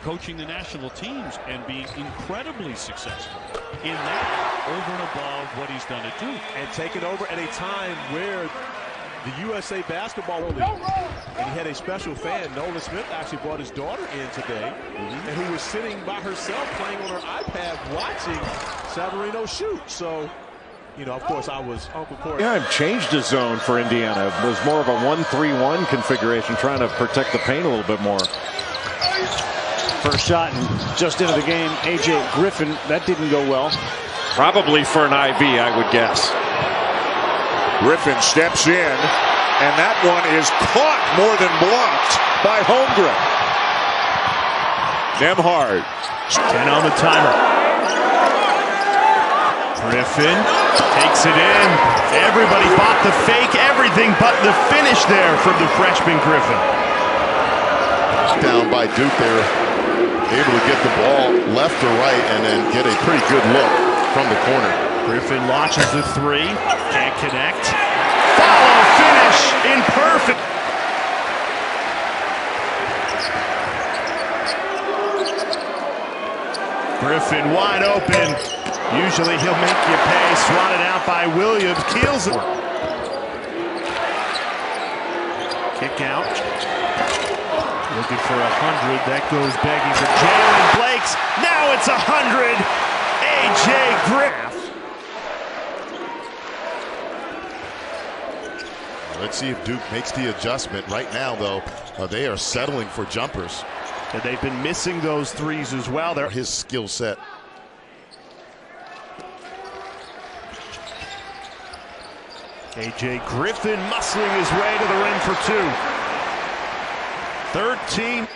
coaching the national teams and being incredibly successful in that over and above what he's done at Duke, and taking over at a time where the USA Basketball League, and he had a special fan. Nolan Smith actually brought his daughter in today, and who was sitting by herself playing on her iPad watching Savarino shoot. So, of course, I was Uncle Corey. Yeah, I've changed the zone for Indiana. It was more of a 1-3-1 configuration, trying to protect the paint a little bit more. First shot and just into the game, A.J. Griffin. That didn't go well. Probably for an IV, I would guess. Griffin steps in, and that one is caught more than blocked by Holmgren. Nembhard. 10 on the timer. Griffin takes it in. Everybody bought the fake, everything but the finish there from the freshman Griffin. Down by Duke there, able to get the ball left or right and then get a pretty good look from the corner. Griffin launches the 3, can't connect. Follow finish in perfect. Griffin wide open. Usually he'll make you pay. Swatted out by Williams. Keels it. Kick out. Looking for 100. That goes begging for Jalen Blakes. Now it's 100. A.J. Griffin. Let's see if Duke makes the adjustment. Right now, though, they are settling for jumpers. And they've been missing those 3s as well. They're his skill set. A.J. Griffin muscling his way to the rim for 2. 13.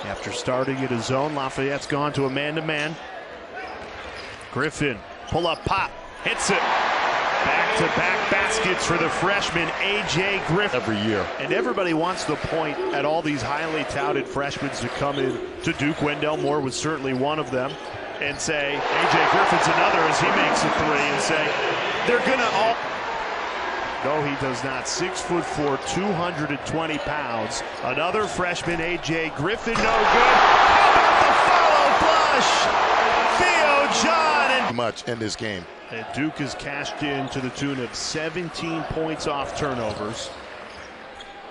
After starting in a zone, Lafayette's gone to a man-to-man. Griffin, pull-up pop, hits it. Back-to-back baskets for the freshman, A.J. Griffin. Every year. And everybody wants to point at all these highly touted freshmen to come in to Duke. Wendell Moore was certainly one of them. And say, A.J. Griffin's another as he makes a three, and say, they're going to all... No, he does not. 6'4", 220 pounds. Another freshman, A.J. Griffin, no good. How about the follow flush? Theo John. And much in this game. And Duke has cashed in to the tune of 17 points off turnovers.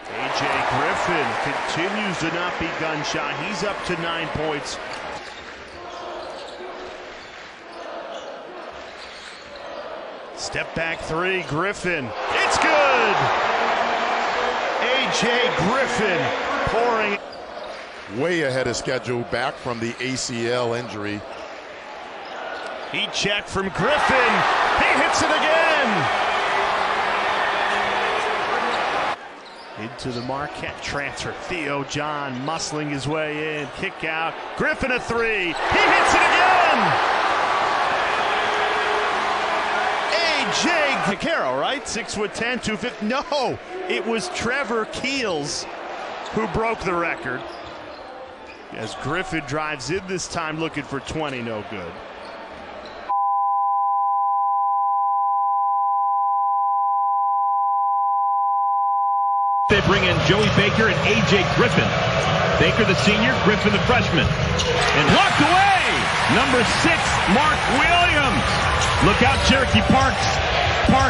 A.J. Griffin continues to not be gun shy. He's up to 9 points. Step back three, Griffin. It's good! A.J. Griffin pouring. Way ahead of schedule, back from the ACL injury. He checked from Griffin. He hits it again! Into the Marquette transfer. Theo John muscling his way in. Kick out. Griffin a three. He hits it again! A.J. Carroll, right? 6'10", 250. No, it was Trevor Keels who broke the record. As Griffin drives in this time looking for 20, no good. They bring in Joey Baker and A.J. Griffin. Baker the senior, Griffin the freshman. And blocked away! Number 6, Mark Williams. Look out, Cherokee Parks. Off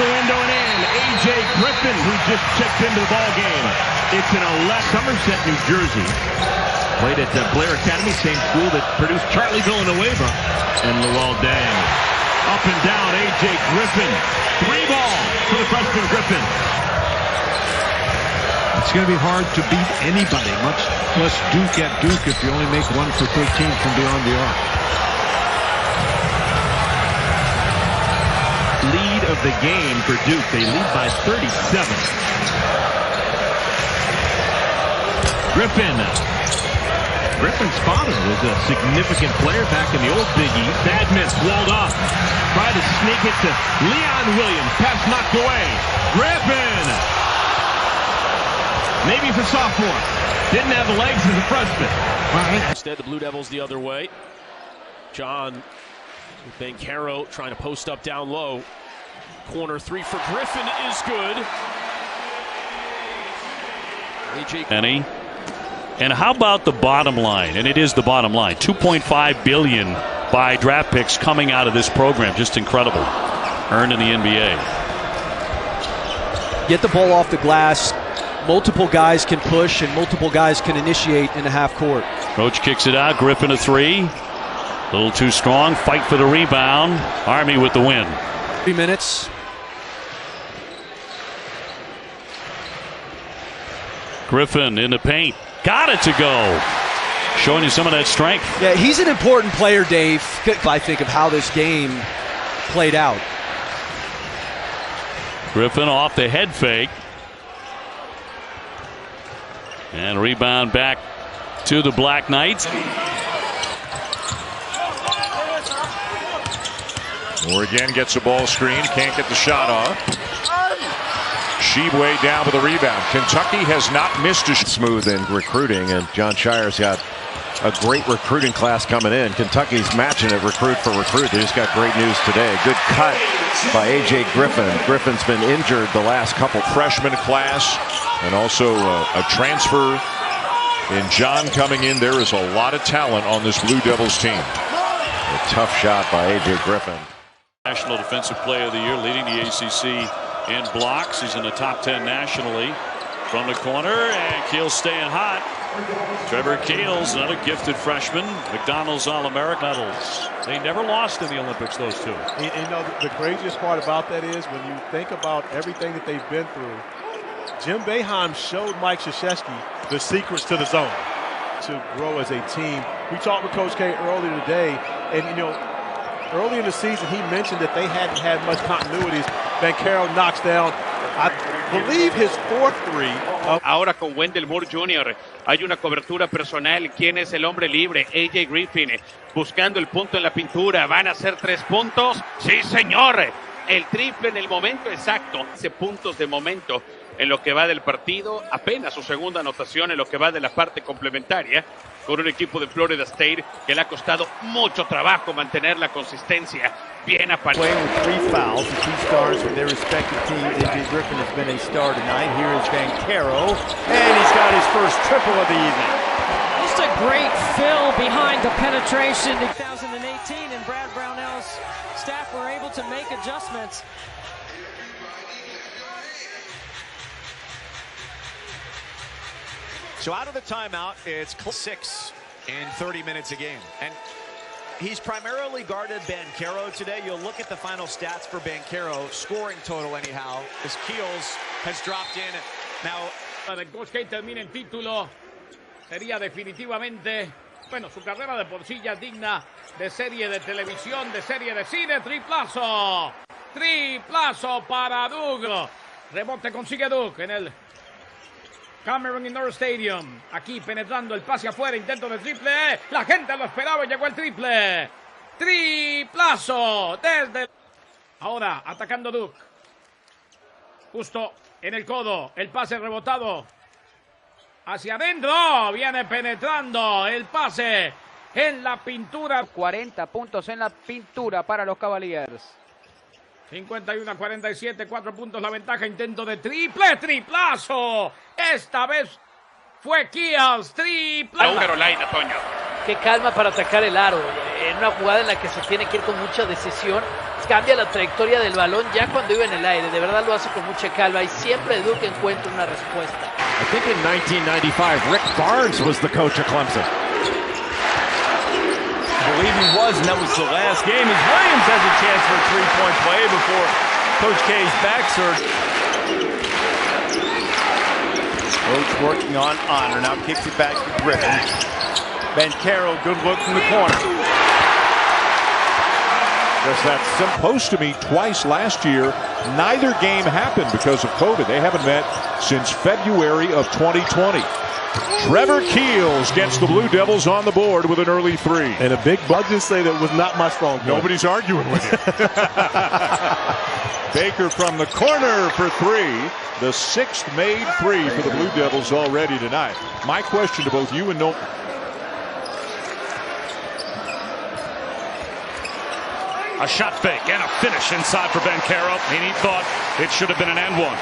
the window and in. A.J. Griffin, who just checked into the ball game. It's in Somerset, New Jersey. Played at Blair Academy, same school that produced Charlie Villanueva and Luol Deng. Up and down, A.J. Griffin. 3 ball for the freshman Griffin. It's going to be hard to beat anybody, much less Duke at Duke, if you only make 1 for 13 from beyond the arc. Lead of the game for Duke. They lead by 37. Griffin's father was a significant player back in the old Big East. Bad miss, walled off. Tried to sneak it to Leon Williams. Pass knocked away. Griffin! Maybe he's a sophomore. Didn't have the legs as a freshman. Instead, the Blue Devils the other way. John Bancaro trying to post up down low. Corner three for Griffin is good. Penny. And how about the bottom line? And it is the bottom line. $2.5 billion by draft picks coming out of this program. Just incredible. Earned in the NBA. Get the ball off the glass. Multiple guys can push and multiple guys can initiate in the half court. Roach kicks it out. Griffin a three. A little too strong. Fight for the rebound. Army with the win. 3 minutes. Griffin in the paint. Got it to go. Showing you some of that strength. Yeah, he's an important player, Dave, I think, of how this game played out. Griffin off the head fake. And rebound back to the Black Knights. Moore again gets a ball screen. Can't get the shot off. Sheboy down with the rebound. Kentucky has not missed a smooth in recruiting, and John Shire's got a great recruiting class coming in. Kentucky's matching it recruit for recruit. They just got great news today. Good cut by A.J. Griffin. Griffin's been injured the last couple. Freshman class and also a transfer in John coming in. There is a lot of talent on this Blue Devils team. A tough shot by A.J. Griffin. National Defensive Player of the Year, leading the ACC in blocks. He's in the top 10 nationally. From the corner, and Keels staying hot. Trevor Keels, another gifted freshman. McDonald's All-American medals. They never lost in the Olympics, those two. You know, the craziest part about that is when you think about everything that they've been through, Jim Boeheim showed Mike Krzyzewski the secrets to the zone to grow as a team. We talked with Coach K earlier today, and you know, early in the season he mentioned that they hadn't had much continuities. Bancaro knocks down I believe his fourth three. Ahora con Wendell Moore Jr. hay una cobertura personal. ¿Quién es el hombre libre? AJ Griffin buscando el punto en la pintura. ¿Van a ser 3 puntos? Sí, señor. El triple en el momento exacto. 11 puntos de momento en lo que va del partido. Apenas su segunda anotación en lo que va de la parte complementaria, con un equipo de Florida State que le ha costado mucho trabajo mantener la consistencia. Bien aparecido. Playing with 3 fouls, the 2 stars from their respective teams. AJ Griffin has been a star tonight. Here is Banchero, and he's got his first triple of the evening. Just a great fill behind the penetration. 2018, and Brad Brownell's staff were able to make adjustments. So out of the timeout, it's 6 in 30 minutes a game. And he's primarily guarded Banchero today. You'll look at the final stats for Banchero, scoring total anyhow, as Keels has dropped in. Now, para el coach que termine el título sería definitivamente, bueno, su carrera de por sí ya digna de serie de televisión, de serie de cine. Triplazo para Duke. Rebote consigue Duke en el Cameron Indoor Stadium. Aquí penetrando el pase afuera, intento de triple. La gente lo esperaba y llegó el triple. Triplazo desde... Ahora atacando Duke. Justo en el codo. El pase rebotado hacia adentro. Viene penetrando el pase en la pintura. 40 puntos en la pintura para los Cavaliers. 51-47, 4 puntos la ventaja, intento de triplazo. Esta vez fue Keels, triplazo. Carolina, Toño. Qué calma para atacar el aro. En una jugada en la que se tiene que ir con mucha decisión, cambia la trayectoria del balón ya cuando iba en el aire. De verdad lo hace con mucha calma y siempre Duke encuentra una respuesta. I think in 1995, Rick Barnes was the coach of Clemson. I believe he was, and that was the last game, as Williams has a chance for a 3-point play before Coach K's back surge. Coach working on Honor, now kicks it back to Griffin. Banchero, good look from the corner. Just that's supposed to meet twice last year. Neither game happened because of COVID. They haven't met since February of 2020. Trevor Keels gets the Blue Devils on the board with an early 3. And a big bug just say that was not my strong point. Nobody's arguing with you. Baker from the corner for 3. The 6th made 3 for the Blue Devils already tonight. My question to both you and Noel. A shot fake and a finish inside for Banchero. And he thought it should have been an and 1.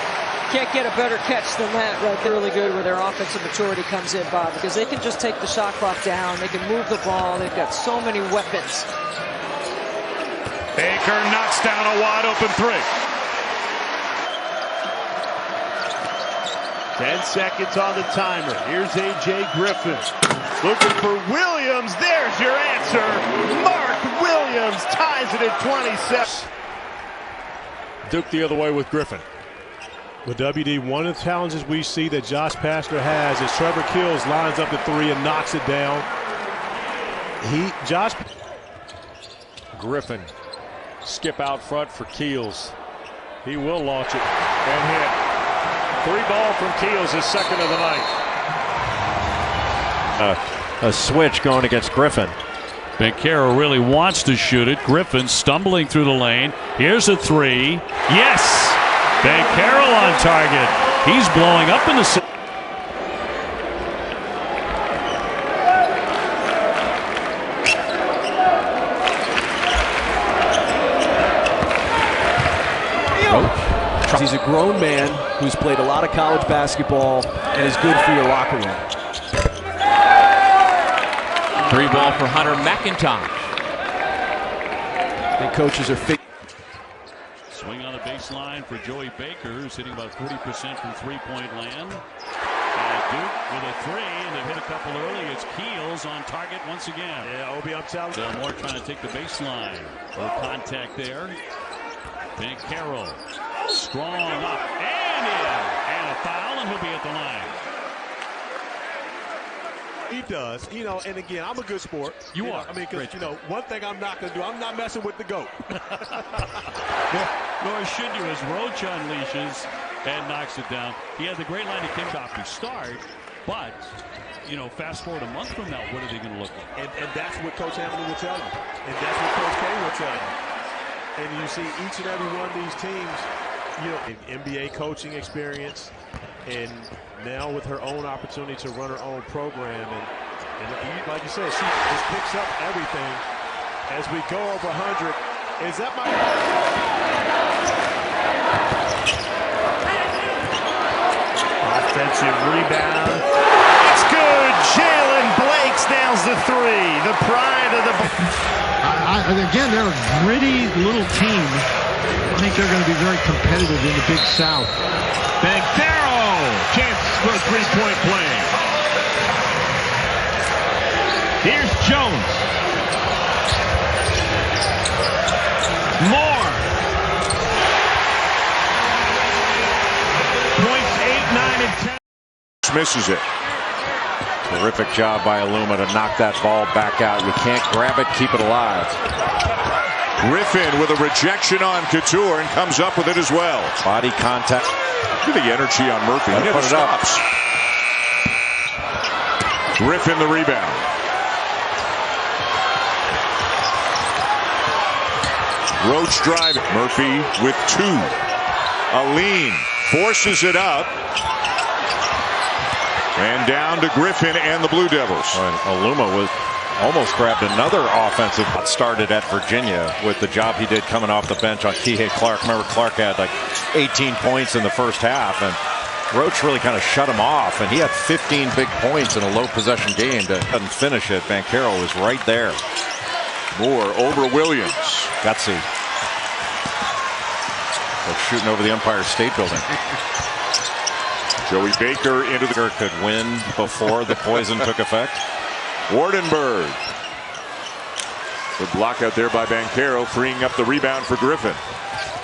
Can't get a better catch than that right there. Really good where their offensive maturity comes in, Bob, because they can just take the shot clock down. They can move the ball. They've got so many weapons. Baker knocks down a wide open 3. 10 seconds on the timer. Here's A.J. Griffin. Looking for Williams. There's your answer. Mark Williams ties it at 27. Duke the other way with Griffin. With WD, one of the challenges we see that Josh Pastner has is Trevor Keels lines up the 3 and knocks it down. Griffin, skip out front for Keels. He will launch it and hit. 3 ball from Keels, his second of the night. A switch going against Griffin. Banchero really wants to shoot it. Griffin stumbling through the lane. Here's a 3. Yes! Banchero on target. He's blowing up in the... He's a grown man who's played a lot of college basketball and is good for your locker room. 3 ball for Hunter McIntosh. And coaches are Swing on the baseline for Joey Baker, who's hitting about 40% from three-point land. And Duke with a 3, and they've hit a couple early. It's Keels on target once again. Yeah, Obi uptown. Moore trying to take the baseline. No contact there. Banchero strong up and in. And a foul, and he'll be at the line. He does, you know, and again, I'm a good sport. You are. I mean, because, you know, one thing I'm not going to do, I'm not messing with the GOAT. Nor should you, as Roach unleashes. and knocks it down. He had the great line of kickoff to start, but fast forward a month from now, what are they going to look like? And that's what Coach Hamilton will tell you. And that's what Coach K will tell you. And you see each and every one of these teams, in NBA coaching experience, and now with her own opportunity to run her own program. And like you said, she just picks up everything as we go over 100. Is that my... Offensive rebound. It's good. Jalen Blakes nails the three. The pride of the... Again, they're a gritty little team. I think they're going to be very competitive in the Big South. Banchero. Chance for a three-point play. Here's Jones. Moore. Points 8, 9, and 10. Misses it. Terrific job by Aluma to knock that ball back out. You can't grab it, keep it alive. Griffin with a rejection on Couture and comes up with it as well. Body contact. Look at the energy on Murphy. He never stops. Griffin the rebound. Roach drive. Murphy with two. Aline forces it up. And down to Griffin and the Blue Devils. Aluma was almost grabbed another offensive. Started at Virginia with the job he did coming off the bench on Kihei Clark. Remember, Clark had like 18 points in the first half, and Roach really kind of shut him off. And he had 15 big points in a low possession game that couldn't finish it. Banchero was right there. Moore over Williams. Gutsy. They're shooting over the Empire State Building. Joey Baker into the... Could win before the poison took effect. Wardenberg. Good block out there by Banchero, freeing up the rebound for Griffin.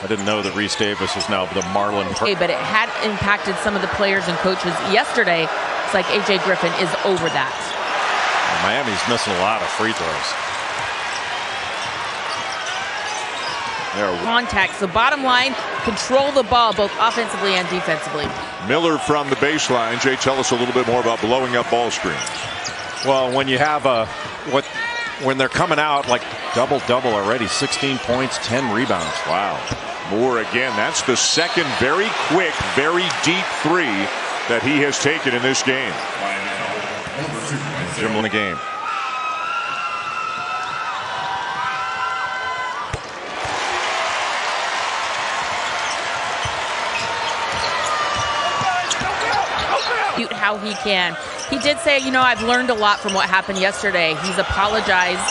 I didn't know that Reese Davis is now the Marlin. But it had impacted some of the players and coaches yesterday. It's like A.J. Griffin is over that. Miami's missing a lot of free throws. Contact. So bottom line, control the ball both offensively and defensively. Miller from the baseline. Jay, tell us a little bit more about blowing up ball screens. Well, when you have when they're coming out like double-double already, 16 points, 10 rebounds. Wow. Moore again. That's the second very quick, very deep three that he has taken in this game. Jim in the game. How he can. He did say, I've learned a lot from what happened yesterday. He's apologized.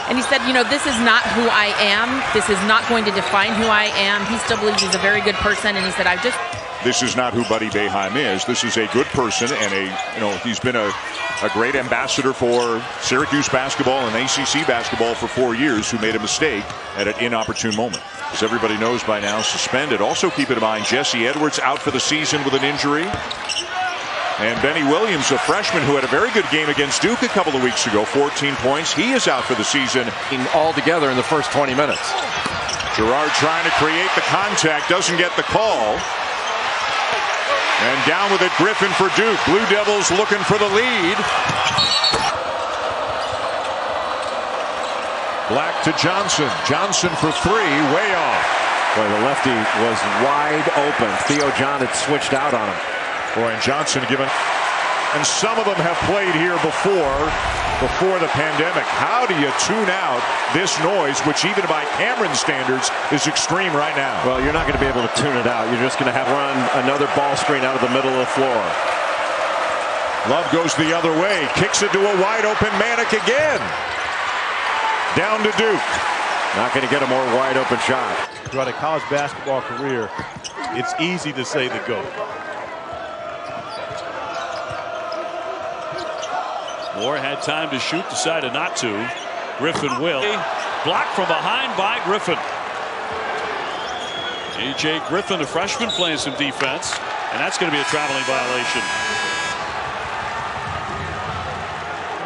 And he said, this is not who I am. This is not going to define who I am. He still believes he's a very good person. And he said, This is not who Buddy Boeheim is. This is a good person, and he's been a great ambassador for Syracuse basketball and ACC basketball for 4 years, who made a mistake at an inopportune moment. As everybody knows by now, suspended. Also keep in mind, Jesse Edwards out for the season with an injury. And Benny Williams, a freshman who had a very good game against Duke a couple of weeks ago, 14 points. He is out for the season. All together in the first 20 minutes. Gerard trying to create the contact, doesn't get the call. And down with it, Griffin for Duke. Blue Devils looking for the lead. Black to Johnson. Johnson for three, way off. Boy, the lefty was wide open. Theo John had switched out on him. Boy, and Johnson given, and some of them have played here before the pandemic. How do you tune out this noise, which even by Cameron standards is extreme right now? Well, you're not going to be able to tune it out. You're just going to have to run another ball screen out of the middle of the floor. Love goes the other way, kicks it to a wide open Manick again. Down to Duke. Not going to get a more wide open shot. Throughout a college basketball career, it's easy to say the GOAT. Moore had time to shoot, decided not to. Griffin will. Blocked from behind by Griffin. A.J. Griffin, a freshman, playing some defense, and that's going to be a traveling violation.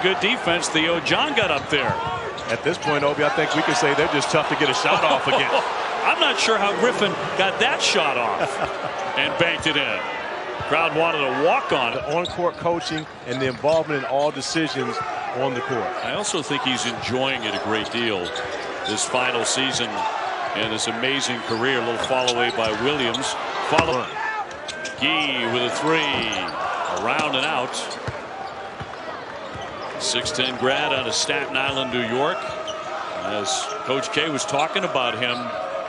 Good defense. Theo John got up there. At this point, Obi, I think we can say they're just tough to get a shot off again. I'm not sure how Griffin got that shot off. and banked it in. Crowd wanted to walk on it. The on-court coaching and the involvement in all decisions on the court. I also think he's enjoying it a great deal this final season and this amazing career. A little follow away by Williams. Follow. Gee with a three. Around and out. 6'10" grad out of Staten Island, New York. As Coach K was talking about him.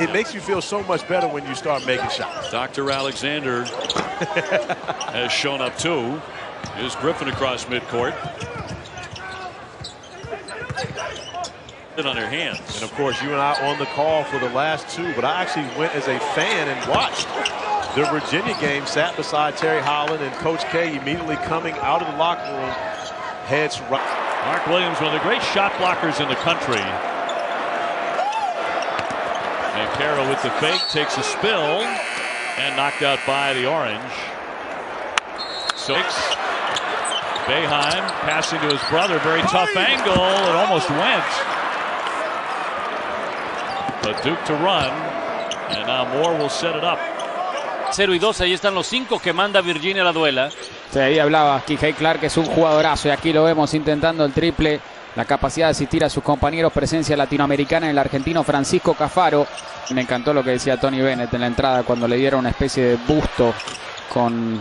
It makes you feel so much better when you start making shots. Dr. Alexander has shown up too. Here's Griffin across midcourt. On their hands. And of course, you and I on the call for the last two, but I actually went as a fan and watched the Virginia game, sat beside Terry Holland, and Coach K immediately coming out of the locker room heads right. Mark Williams, one of the great shot blockers in the country. And Caro with the fake takes a spill and knocked out by the orange. Six. Boeheim passing to his brother, very tough angle. It almost went. But Duke to run, and now Moore will set it up. 0 y 2, ahí están los 5 que manda Virginia a la duela. Sí, ahí hablaba Kihei Clark, que es un jugadorazo, y aquí lo vemos intentando el triple. La capacidad de asistir a sus compañeros, presencia latinoamericana en el argentino Francisco Cafaro. Me encantó lo que decía Tony Bennett en la entrada cuando le dieron una especie de busto con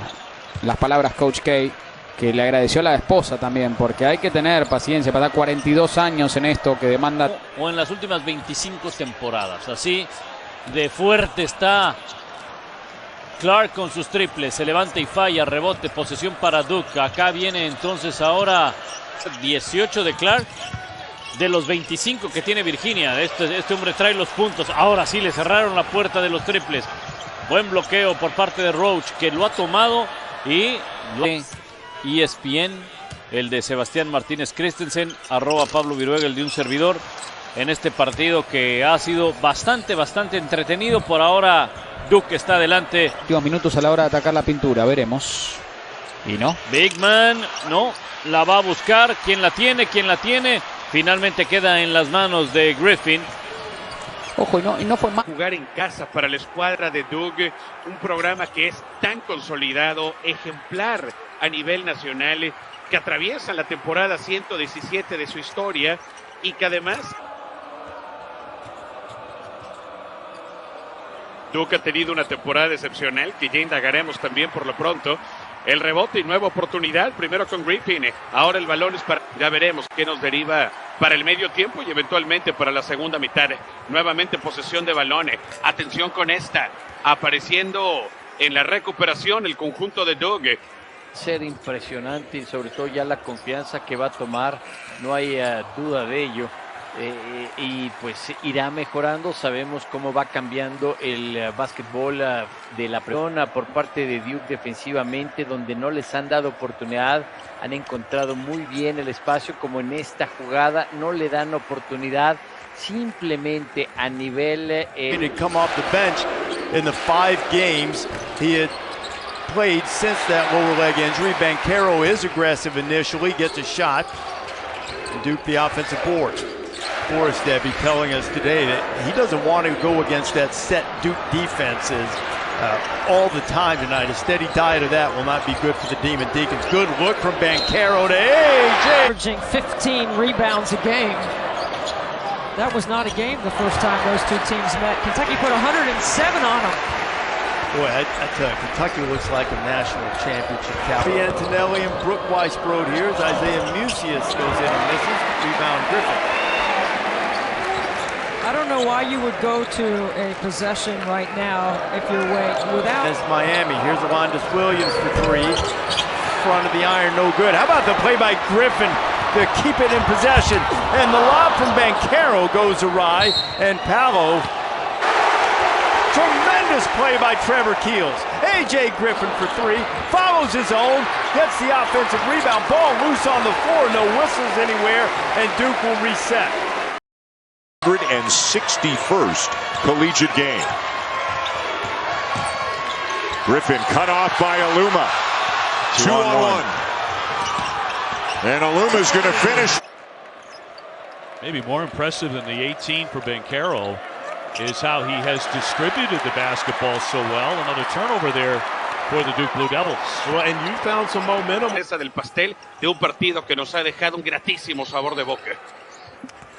las palabras Coach K, que le agradeció a la esposa también, porque hay que tener paciencia para dar 42 años en esto que demanda. O en las últimas 25 temporadas. Así de fuerte está Clark con sus triples. Se levanta y falla, rebote, posesión para Duke. Acá viene entonces ahora 18 de Clark. De los 25 que tiene Virginia. Este hombre trae los puntos. Ahora sí le cerraron la puerta de los triples. Buen bloqueo por parte de Roach, que lo ha tomado y ESPN, el de Sebastián Martínez Christensen, @ Pablo Viruega, el de un servidor, en este partido que ha sido bastante entretenido. Por ahora Duke está adelante. Últimos minutos a la hora de atacar la pintura, veremos. Y no. Big Man, no, la va a buscar. ¿Quién la tiene? Finalmente queda en las manos de Griffin. Ojo, y no fue más. Jugar en casa para la escuadra de Duke, un programa que es tan consolidado, ejemplar a nivel nacional, que atraviesa la temporada 117 de su historia y que además Duke ha tenido una temporada excepcional que ya indagaremos también por lo pronto. El rebote y nueva oportunidad, primero con Griffin, ahora el balón es para... Ya veremos qué nos deriva para el medio tiempo y eventualmente para la segunda mitad. Nuevamente posesión de balones. Atención con esta, apareciendo en la recuperación el conjunto de Duke. Ser impresionante y sobre todo ya la confianza que va a tomar, no hay duda de ello. Y pues irá mejorando. Sabemos cómo va cambiando el básquetbol de la persona por parte de Duke defensivamente, donde no les han dado oportunidad, han encontrado muy bien el espacio, como en esta jugada no le dan oportunidad simplemente a nivel come off the bench in the 5 games he had played since that lower leg injury. Banchero is aggressive initially, gets a shot, and Duke the offensive board. Forrest Debbie telling us today that he doesn't want to go against that set Duke defenses all the time tonight. A steady diet of that will not be good for the Demon Deacons. Good look from Banchero to AJ. Averaging 15 rebounds a game. That was not a game the first time those two teams met. Kentucky put 107 on them. Boy, I tell you, Kentucky looks like a national championship caliber. Antonelli and Brooke Weisbrod here as Isaiah Musius goes in and misses. Rebound Griffin. I don't know why you would go to a possession right now if you're without. As Miami, here's Alondas Williams for 3. Front of the iron, no good. How about the play by Griffin to keep it in possession? And the lob from Banchero goes awry, and Palo. Tremendous play by Trevor Keels. A.J. Griffin for 3, follows his own, gets the offensive rebound, ball loose on the floor, no whistles anywhere, and Duke will reset. 161st collegiate game. Griffin cut off by Aluma. 2-on-1. And Aluma's going to finish. Maybe more impressive than the 18 for Banchero. is how he has distributed the basketball so well. Another turnover there for the Duke Blue Devils. Well, and you found some momentum. Esa del pastel de un partido que nos ha dejado un gratísimo sabor de boca.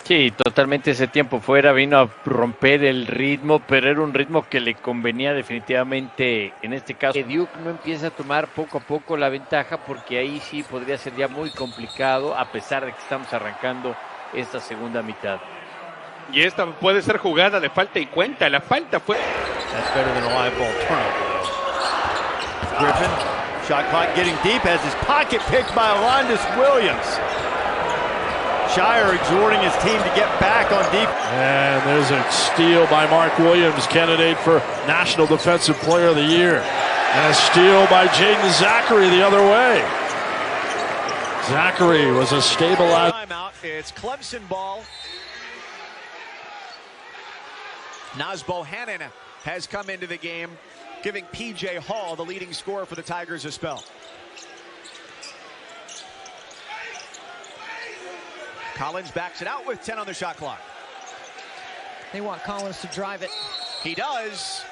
Sí, totalmente ese tiempo fuera vino a romper el ritmo, pero era un ritmo que le convenía definitivamente en este caso. Que Duke no empieza a tomar poco a poco la ventaja, porque ahí sí podría ser ya muy complicado, a pesar de que estamos arrancando esta segunda mitad. Y esta puede ser jugada de falta y cuenta. La falta fue... That's better than a live ball turnover. Griffin, shot clock getting deep, has his pocket picked by Alondis Williams. Shire exhorting his team to get back on deep. And there's a steal by Mark Williams, candidate for National Defensive Player of the Year. And a steal by Jaden Zachary the other way. Zachary was a stabilized. Timeout. It's Clemson ball. Naz Bohannon has come into the game, giving P.J. Hall the leading scorer for the Tigers a spell. Collins backs it out with 10 on the shot clock. They want Collins to drive it. He does,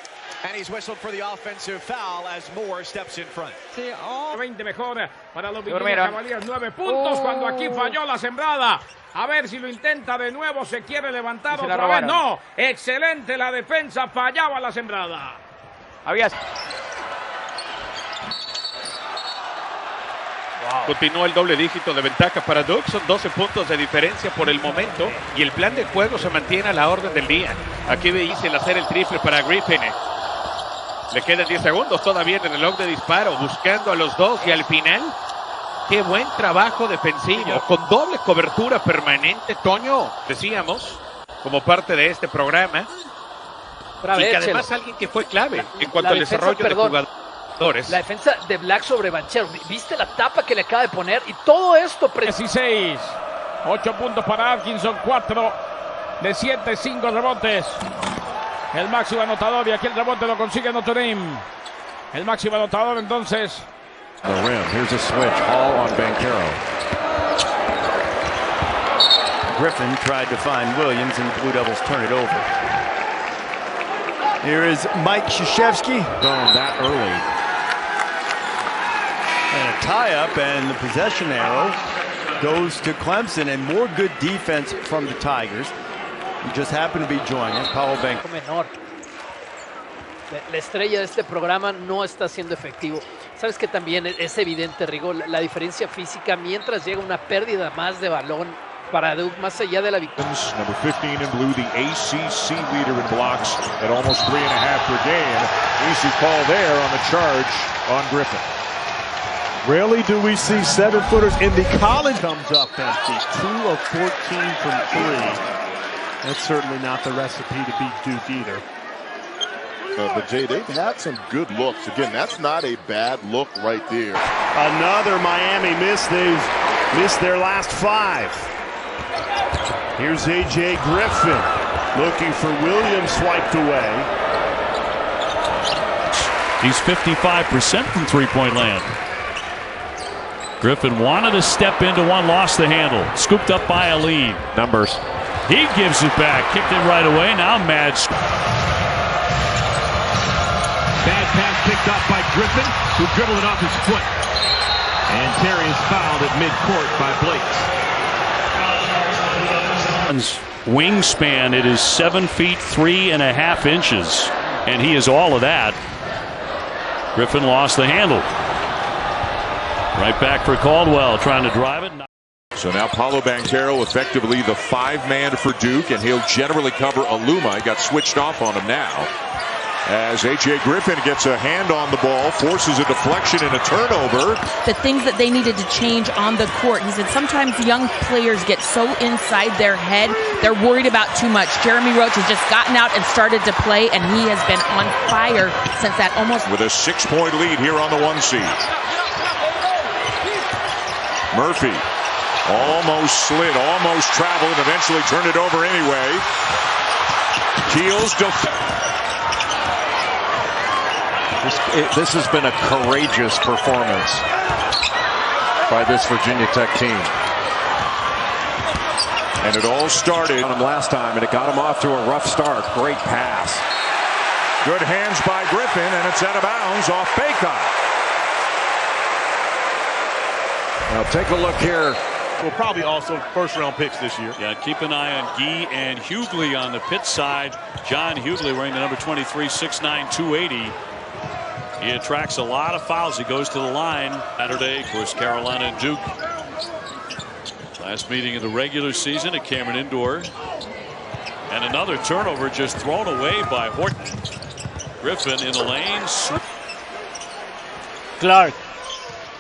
and he's whistled for the offensive foul as Moore steps in front. 20 mejor para los Cavaliers, 9 puntos cuando aquí falló la sembrada. A ver si lo intenta de nuevo, se quiere levantar otra vez. No, excelente la defensa, fallaba la sembrada. Continúa el doble dígito de ventaja para Duke, son 12 puntos de diferencia por el momento y el plan de juego se mantiene a la orden del día. Aquí dice el hacer el triple para Griffin. Le quedan 10 segundos todavía en el reloj de disparo, buscando a los dos y al final, qué buen trabajo defensivo, con doble cobertura permanente, Toño, decíamos, como parte de este programa. Y que además alguien que fue clave en cuanto al desarrollo de jugadores. La defensa de Black sobre Banchero. ¿Viste la tapa que le acaba de poner? Y todo esto... 16. 8 puntos para Atkinson. 4 de 7. 5 rebotes. El máximo anotador. Y aquí el rebote lo consigue Notre Dame. El máximo anotador entonces. The rim. Here's a switch. Hall on Banchero. Griffin tried to find Williams, and the Blue Devils turn it over. Here is Mike Krzyzewski. Going that early. And a tie-up, and the possession arrow goes to Clemson, and more good defense from the Tigers. You just happen to be joining us, Powell Bank. Menor. La estrella de este programa no está siendo efectivo. Sabes que también es evidente, Rigo, la diferencia física mientras llega una pérdida más de balón para Duke, más allá de la victoria. Number 15 in blue, the ACC leader in blocks at almost 3.5 per game. Easy call there on the charge on Griffin. Rarely do we see 7-footers in the college. Comes up empty. 2 of 14 from 3. That's certainly not the recipe to beat Duke either. But Jay, they've had some good looks. Again, that's not a bad look right there. Another Miami miss. They've missed their last 5. Here's A.J. Griffin looking for Williams, swiped away. He's 55% from three-point land. Griffin wanted to step into one, lost the handle. Scooped up by Aline. Numbers. He gives it back. Kicked it right away. Now Mad. Bad pass picked up by Griffin, who dribbled it off his foot. And Terry is fouled at midcourt by Blake. Wingspan, it is 7 feet 3.5 inches, and he is all of that. Griffin lost the handle. Right back for Caldwell, trying to drive it. So now Paulo Banchero effectively the 5-man for Duke, and he'll generally cover Aluma. He got switched off on him now. As A.J. Griffin gets a hand on the ball, forces a deflection and a turnover. The things that they needed to change on the court. He said sometimes young players get so inside their head, they're worried about too much. Jeremy Roach has just gotten out and started to play, and he has been on fire since that almost... With a 6-point lead here on the 1 seed. Murphy almost slid, almost traveled, and eventually turned it over anyway. Keels This has been a courageous performance by this Virginia Tech team. And it all started on him last time, and it got him off to a rough start. Great pass. Good hands by Griffin, and it's out of bounds off Bacon. Now take a look here. Well, probably also first-round picks this year. Yeah, keep an eye on Gee and Hughley on the pit side. John Hughley wearing the number 23, 6'9", 280. He attracts a lot of fouls. He goes to the line Saturday. Of course, Carolina and Duke. Last meeting of the regular season at Cameron Indoor. And another turnover just thrown away by Horton. Griffin in the lanes. Clark,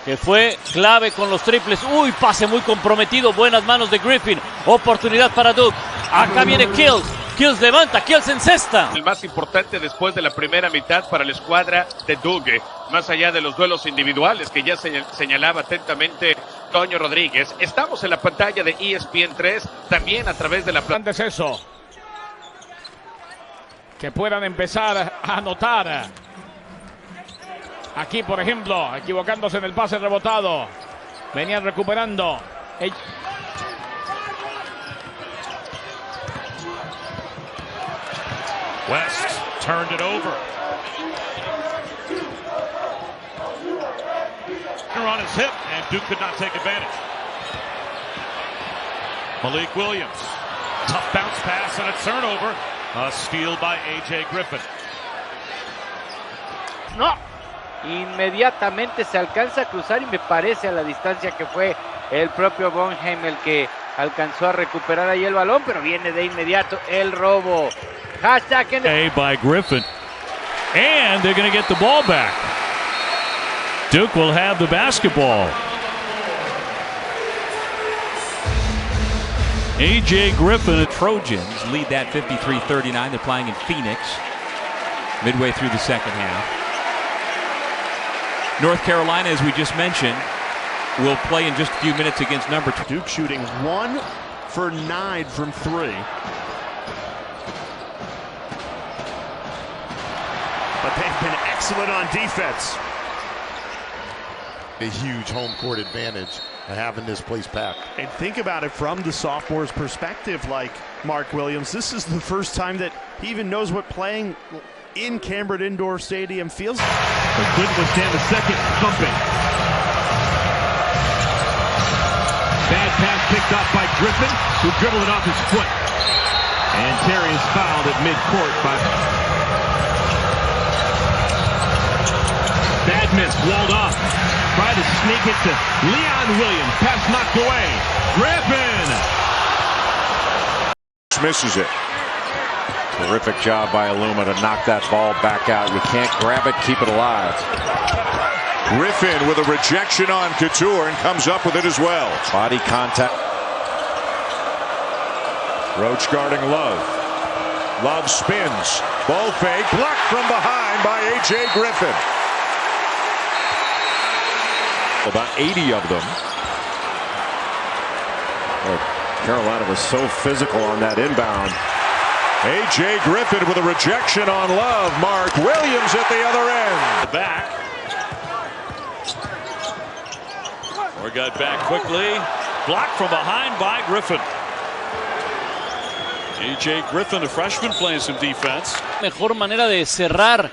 que fue clave con los triples. Uy, pase muy comprometido. Buenas manos de Griffin. Oportunidad para Duke. Acá viene Kills. Kills levanta, Kills encesta. El más importante después de la primera mitad para la escuadra de Duke. Más allá de los duelos individuales que ya señalaba atentamente Toño Rodríguez. Estamos en la pantalla de ESPN 3, también a través de la planta. Es eso. Que puedan empezar a anotar. Aquí, por ejemplo, equivocándose en el pase rebotado. Venían recuperando. West turned it over. On his hip, and Duke could not take advantage. Malik Williams. Tough bounce pass and a turnover. A steal by A.J. Griffin. No. Inmediatamente se alcanza a cruzar y me parece a la distancia que fue el propio Bonheim el que alcanzó a recuperar ahí el balón, pero viene de inmediato el robo. Hashtag by Griffin. And they're going to get the ball back. Duke will have the basketball. A.J. Griffin. The Trojans lead that 53-39. They're playing in Phoenix midway through the second half. North Carolina, as we just mentioned, will play in just a few minutes against number 2. Duke shooting 1 for 9 from 3. But they've been excellent on defense. A huge home court advantage of having this place packed. And think about it from the sophomore's perspective, like Mark Williams. This is the first time that he even knows what playing in Cameron Indoor Stadium feels. But couldn't withstand the second thumping. Bad pass picked up by Griffin, who dribbled it off his foot. And Terry is fouled at midcourt by... Bad miss, walled off. Tried to sneak it to Leon Williams. Pass knocked away. Griffin! Misses it. Terrific job by Aluma to knock that ball back out. You can't grab it, keep it alive. Griffin with a rejection on Couture and comes up with it as well. Body contact. Roach guarding Love. Love spins. Ball fake. Blocked from behind by A.J. Griffin. About 80 of them. Carolina was so physical on that inbound. A.J. Griffin with a rejection on Love. Mark Williams at the other end. Back. Or got back quickly. Blocked from behind by Griffin. A.J. Griffin, a freshman, playing some defense. Mejor manera de cerrar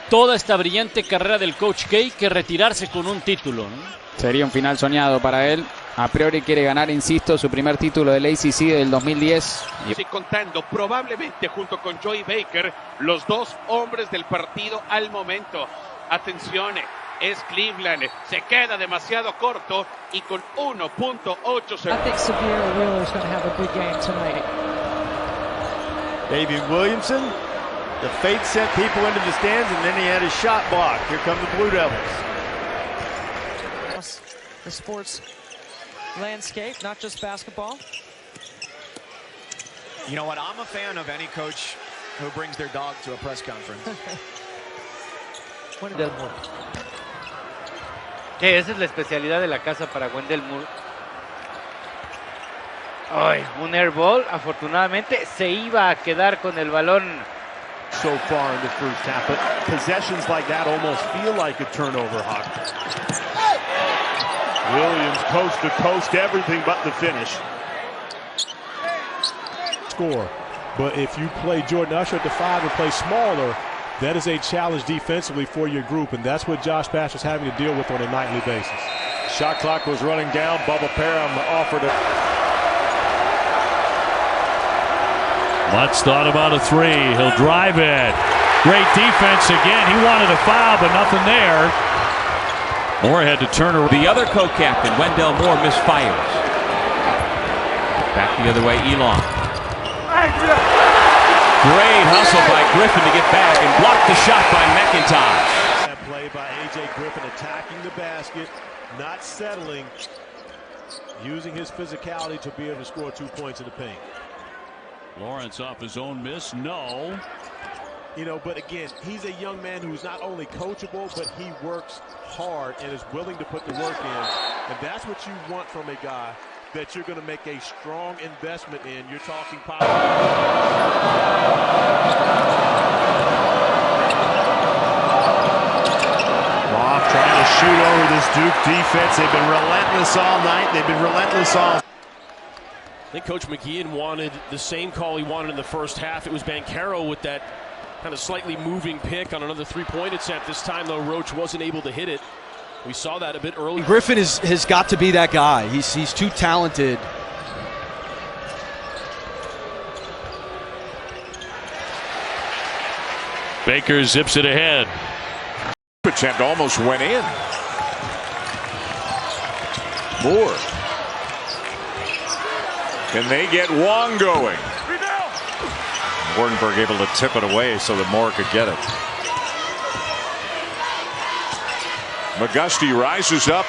toda esta brillante carrera del Coach K que retirarse con un título, ¿no? Sería un final soñado para él. A priori quiere ganar, insisto, su primer título del ACC del 2010. Y contando probablemente junto con Joey Baker los dos hombres del partido al momento. Atención, es Cleveland, se queda demasiado corto y con 1.8 segundos. I think Severe Wheeler's going to have a big game tonight. David Williamson, the fate sent people into the stands, and then he had his shot blocked. Here come the Blue Devils. The sports landscape, not just basketball. You know what? I'm a fan of any coach who brings their dog to a press conference. Wendell Moore. Sí, esa es la especialidad de la casa para Wendell Moore. Ay, un airball, afortunadamente se iba a quedar con el balón. So far in the first half, but possessions like that almost feel like a turnover, Hawk. Williams coast to coast, everything but the finish. score. But if you play Jordan Usher at the 5 and play smaller, that is a challenge defensively for your group, and that's what Josh Pastner's having to deal with on a nightly basis. Shot clock was running down. Bubba Parham offered it. Lutz thought about a three. He'll drive it. Great defense again. He wanted a foul, but nothing there. Moore had to turn around. The other co-captain, Wendell Moore, misfires. Back the other way, Elon. Great hustle by Griffin to get back and block the shot by McIntosh. That play by A.J. Griffin attacking the basket, not settling, using his physicality to be able to score 2 points in the paint. Lawrence off his own miss. No. You know, but again, he's a young man who's not only coachable, but he works hard and is willing to put the work in. And that's what you want from a guy that you're going to make a strong investment in. You're talking power. Roth trying to shoot over this Duke defense. They've been relentless all night. They've been relentless all. I think Coach McGeehan wanted the same call he wanted in the first half. It was Banchero with that kind of slightly moving pick on another three-point attempt. This time, though, Roach wasn't able to hit it. We saw that a bit early. Griffin has got to be that guy. He's too talented. Baker zips it ahead. Attempt almost went in. Moore. Can they get Wong going? Wardenberg able to tip it away so that Moore could get it. McGusty rises up.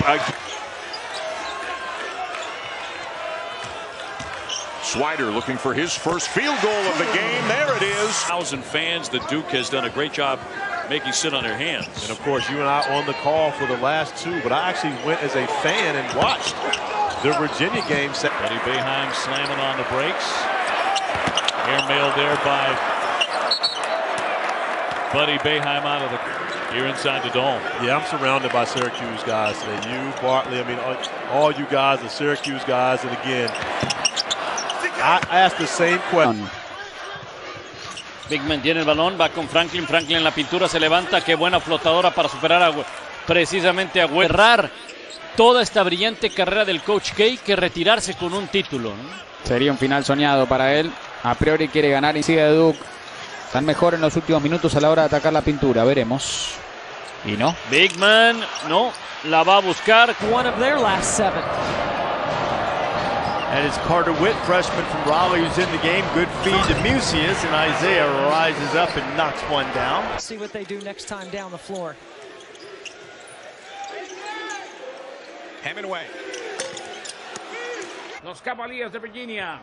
Swider looking for his first field goal of the game. There it is. 1,000 fans that Duke has done a great job making sit on their hands. And of course, you and I on the call for the last two, but I actually went as a fan and watched the Virginia game. Buddy Boeheim slamming on the brakes. Airmailed there by Buddy Boeheim out of the here inside the dome. Yeah, I'm surrounded by Syracuse guys today. You, Bartley, I mean, all you guys are Syracuse guys. And again, I asked the same question. Bigman tiene el balón, va con Franklin. Franklin en la pintura, se levanta. Qué buena flotadora para superar precisamente a Webb. Cerrar toda esta brillante carrera del Coach K que retirarse con un título, ¿no? Sería un final soñado para él. A priori quiere ganar y sigue Duke. Están mejor en los últimos minutos a la hora de atacar la pintura. Veremos. Y no. Bigman, no. La va a buscar. One of their last 7. And it's Carter Witt, freshman from Raleigh, who's in the game. Good feed to Musius, and Isaiah rises up and knocks one down. See what they do next time down the floor. Hemingway. Los Cavaliers de Virginia.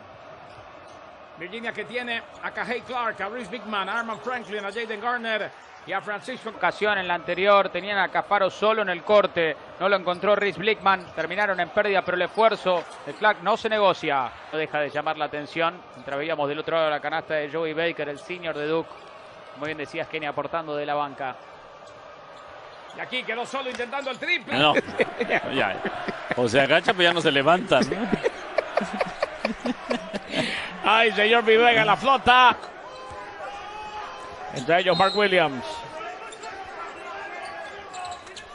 Virginia que tiene a Kahei Clark, a Reese Bigman, a Arman Franklin, a Jaden Garner y a Francisco. Ocasión en la anterior, tenían a Cafaro solo en el corte, no lo encontró Reese Blickman, terminaron en pérdida, pero el esfuerzo de Clark no se negocia. No deja de llamar la atención, entreveíamos del otro lado de la canasta de Joey Baker, el senior de Duke, como bien decías Kenny, aportando de la banca. Y aquí quedó solo intentando el triple. No, ya. O se agacha, pero ya no se levanta, ¿no? Ay, señor Vivega, la flota. Entre ellos Mark Williams.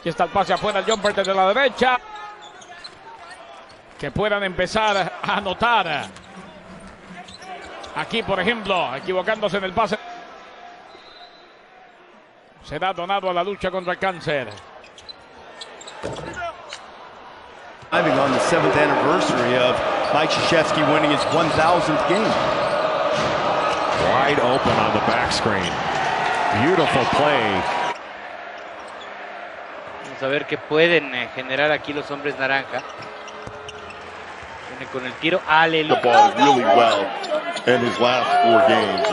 Aquí está el pase afuera, el jumper desde la derecha. Que puedan empezar a anotar. Aquí, por ejemplo, equivocándose en el pase. Será donado a la lucha contra el cáncer. Arriving on the 7th anniversary of Mike Krzyzewski winning his 1,000th game. Wide open on the back screen. Beautiful play. Vamos a ver qué pueden generar aquí los hombres naranja. Viene con el tiro. Aleluya. The ball really well in his last 4 games.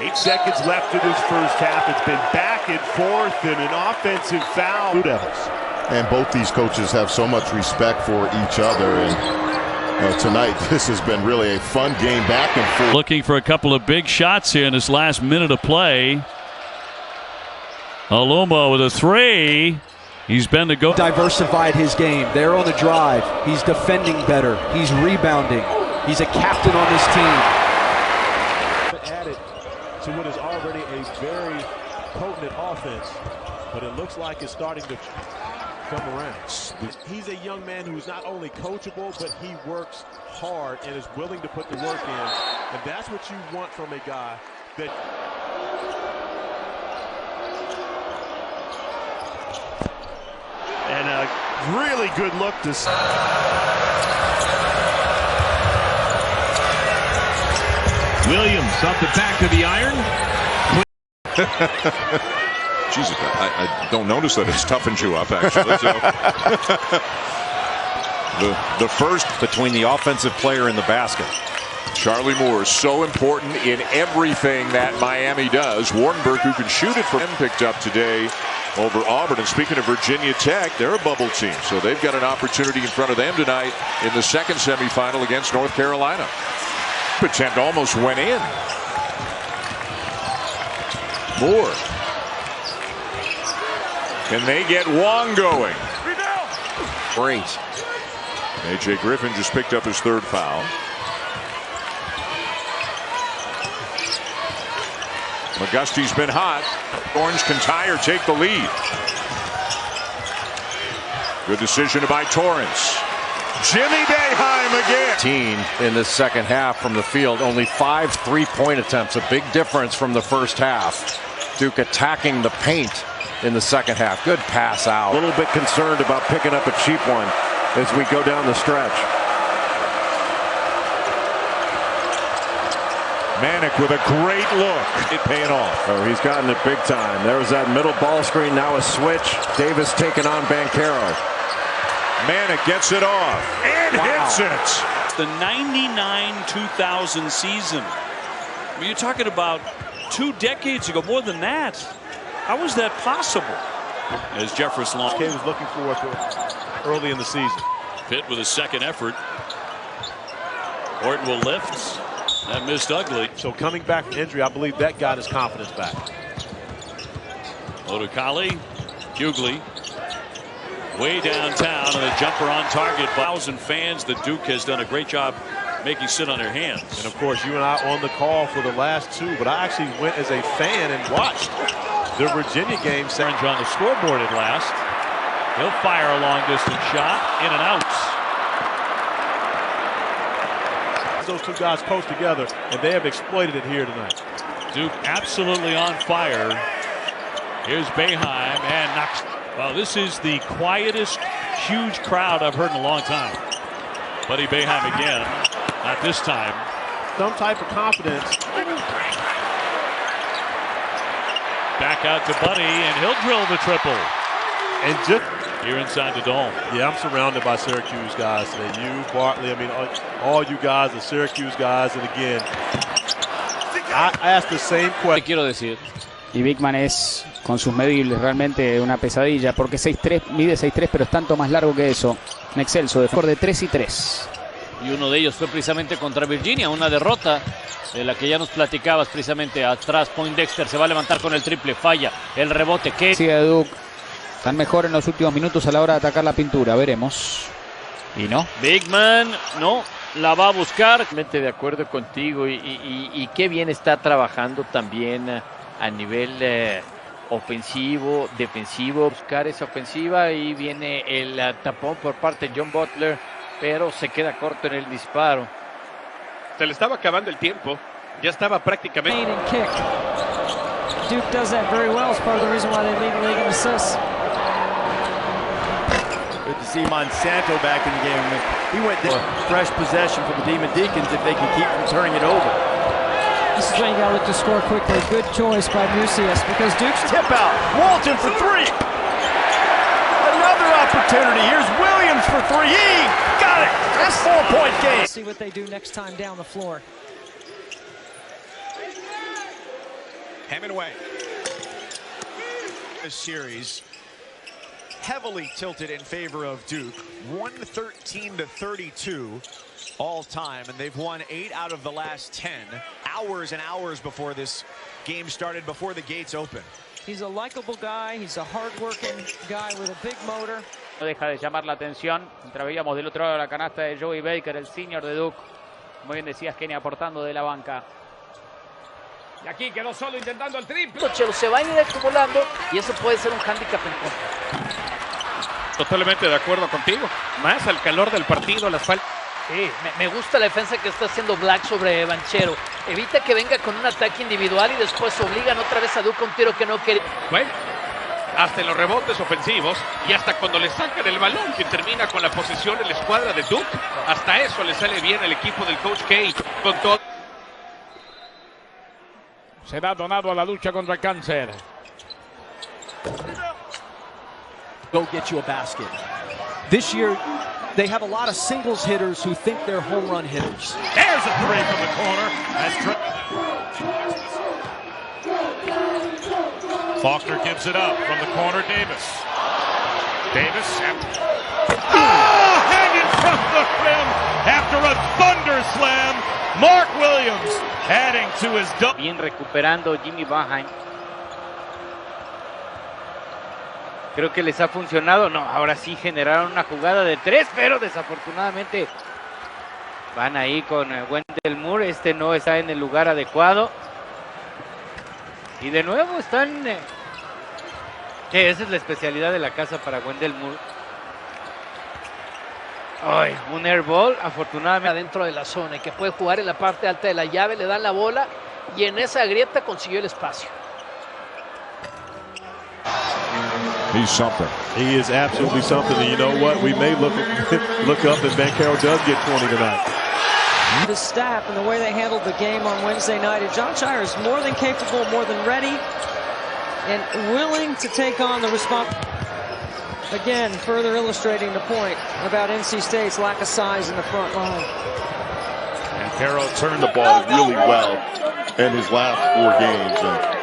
8 seconds left in this first half. It's been back and forth and an offensive foul. Blue Devils. And both these coaches have so much respect for each other. And tonight, this has been really a fun game back and forth. Looking for a couple of big shots here in this last minute of play. Aluma with a three. He's been the go. Diversified his game. They're on the drive. He's defending better. He's rebounding. He's a captain on this team. Added to what is already a very potent offense, but it looks like it's starting to come around. He's a young man who's not only coachable, but he works hard and is willing to put the work in, and that's what you want from a guy that. And a really good look to. Williams off the back of the iron. Jesus, I don't notice that it's toughened you up, actually. So. the first between the offensive player and the basket. Charlie Moore is so important in everything that Miami does. Wardenberg, who can shoot it from him, picked up today over Auburn. And speaking of Virginia Tech, they're a bubble team, so they've got an opportunity in front of them tonight in the second semifinal against North Carolina. Attempt almost went in. Moore. Can they get Wong going? Great. A.J. Griffin just picked up his third foul. McGusty's been hot. Orange can tie or take the lead. Good decision by Torrance. Jimmy Boeheim again. In the second half from the field. Only 5 3-point attempts. A big difference from the first half. Duke attacking the paint in the second half. Good pass out. A little bit concerned about picking up a cheap one as we go down the stretch. Manick with a great look. It paying off. Oh, he's gotten it big time. There was that middle ball screen. Now a switch. Davis taking on Banchero. Manick gets it off and hits it. The 99-2000 season. I mean, you're talking about 2 decades ago, more than that. How was that possible? As Jefferson Long was looking for it early in the season. Pitt with a second effort. Horton will lift. That missed ugly. So coming back from injury, I believe that got his confidence back. Odukali, Hughley, way downtown, and a jumper on target. 1,000 fans that Duke has done a great job making sit on their hands. And of course, you and I on the call for the last 2, but I actually went as a fan and watched the Virginia game. Orange on the scoreboard at last. He'll fire a long distance shot, in and out. Those 2 guys close together, and they have exploited it here tonight. Duke absolutely on fire. Here's Boeheim and knocks. Well, this is the quietest, huge crowd I've heard in a long time. Buddy Boeheim again. Not this time. Some type of confidence. Back out to Buddy, and he'll drill the triple. And just here inside the dome. Yeah, I'm surrounded by Syracuse guys today. You, Bartley, I mean, all you guys are Syracuse guys. And again, I asked the same question. Quiero decir. Y Bigman es, con sus medibles, realmente una pesadilla, porque 6'3", mide 6'3", pero es tanto más largo que eso. Un excelso defensor de 3 y 3. Y uno de ellos fue precisamente contra Virginia, una derrota de la que ya nos platicabas precisamente atrás. Poindexter se va a levantar con el triple, falla el rebote. ¿Qué? Sigue Duke. Están mejor en los últimos minutos a la hora de atacar la pintura, veremos. Y no. Bigman no la va a buscar. De acuerdo contigo y qué bien está trabajando también a nivel ofensivo, defensivo. Buscar esa ofensiva y viene el tapón por parte de John Butler, pero se queda corto en el disparo. Se le estaba acabando el tiempo. Ya estaba prácticamente. Duke does that very well. It's part of the reason why they lead the league in assists. Good to see Monsanto back in the game. He went fresh possession for the Demon Deacons if they can keep from turning it over. This is when you got to look to score quickly. Good choice by Mucius because Duke's tip out. Walton for 3. Another opportunity. Here's Williams for 3. He got it. That's 4-point game. See what they do next time down the floor. Hemingway. This series heavily tilted in favor of Duke, 113-32 all time, and they've won 8 out of the last 10. Hours and hours before this game started, before the gates open. He's a likable guy. He's a hard-working guy with a big motor. No deja de llamar la atención. Mientras veíamos del otro lado de la canasta de Joey Baker, el senior de Duke. Muy bien decías, Kenny, aportando de la banca. Y aquí quedó solo intentando el triple. Chelo se va a ir acumulando y eso puede ser un hándicap en contra. Totalmente de acuerdo contigo. Más al calor del partido, las faltas. Sí, me gusta la defensa que está haciendo Black sobre Banchero. Evita que venga con un ataque individual y después obligan otra vez a Duke a un tiro que no quería. Bueno, hasta en los rebotes ofensivos y hasta cuando le sacan el balón que termina con la posesión en la escuadra de Duke, hasta eso le sale bien al equipo del coach K. Con todo. Será donado a la lucha contra el cáncer. Go get you a basket. This year, they have a lot of singles hitters who think they're home run hitters. There's a three from the corner. Faulkner gives it up from the corner. Davis. Hanging from the rim after a thunder slam. Mark Williams adding to his double. Bien recuperando Jimmy Boeheim. Creo que les ha funcionado. No, ahora sí generaron una jugada de 3, pero desafortunadamente van ahí con Wendell Moore. Este no está en el lugar adecuado. Y de nuevo están... esa es la especialidad de la casa para Wendell Moore. Ay, un airball, afortunadamente. Dentro de la zona y que puede jugar en la parte alta de la llave, le dan la bola y en esa grieta consiguió el espacio. He's something. He is absolutely something. And you know what? We may look up and Banchero does get 20 tonight. The staff and the way they handled the game on Wednesday night, and Jon Scheyer is more than capable, more than ready, and willing to take on the responsibility. Again, further illustrating the point about NC State's lack of size in the front line. Banchero turned the ball really well in his last 4 games.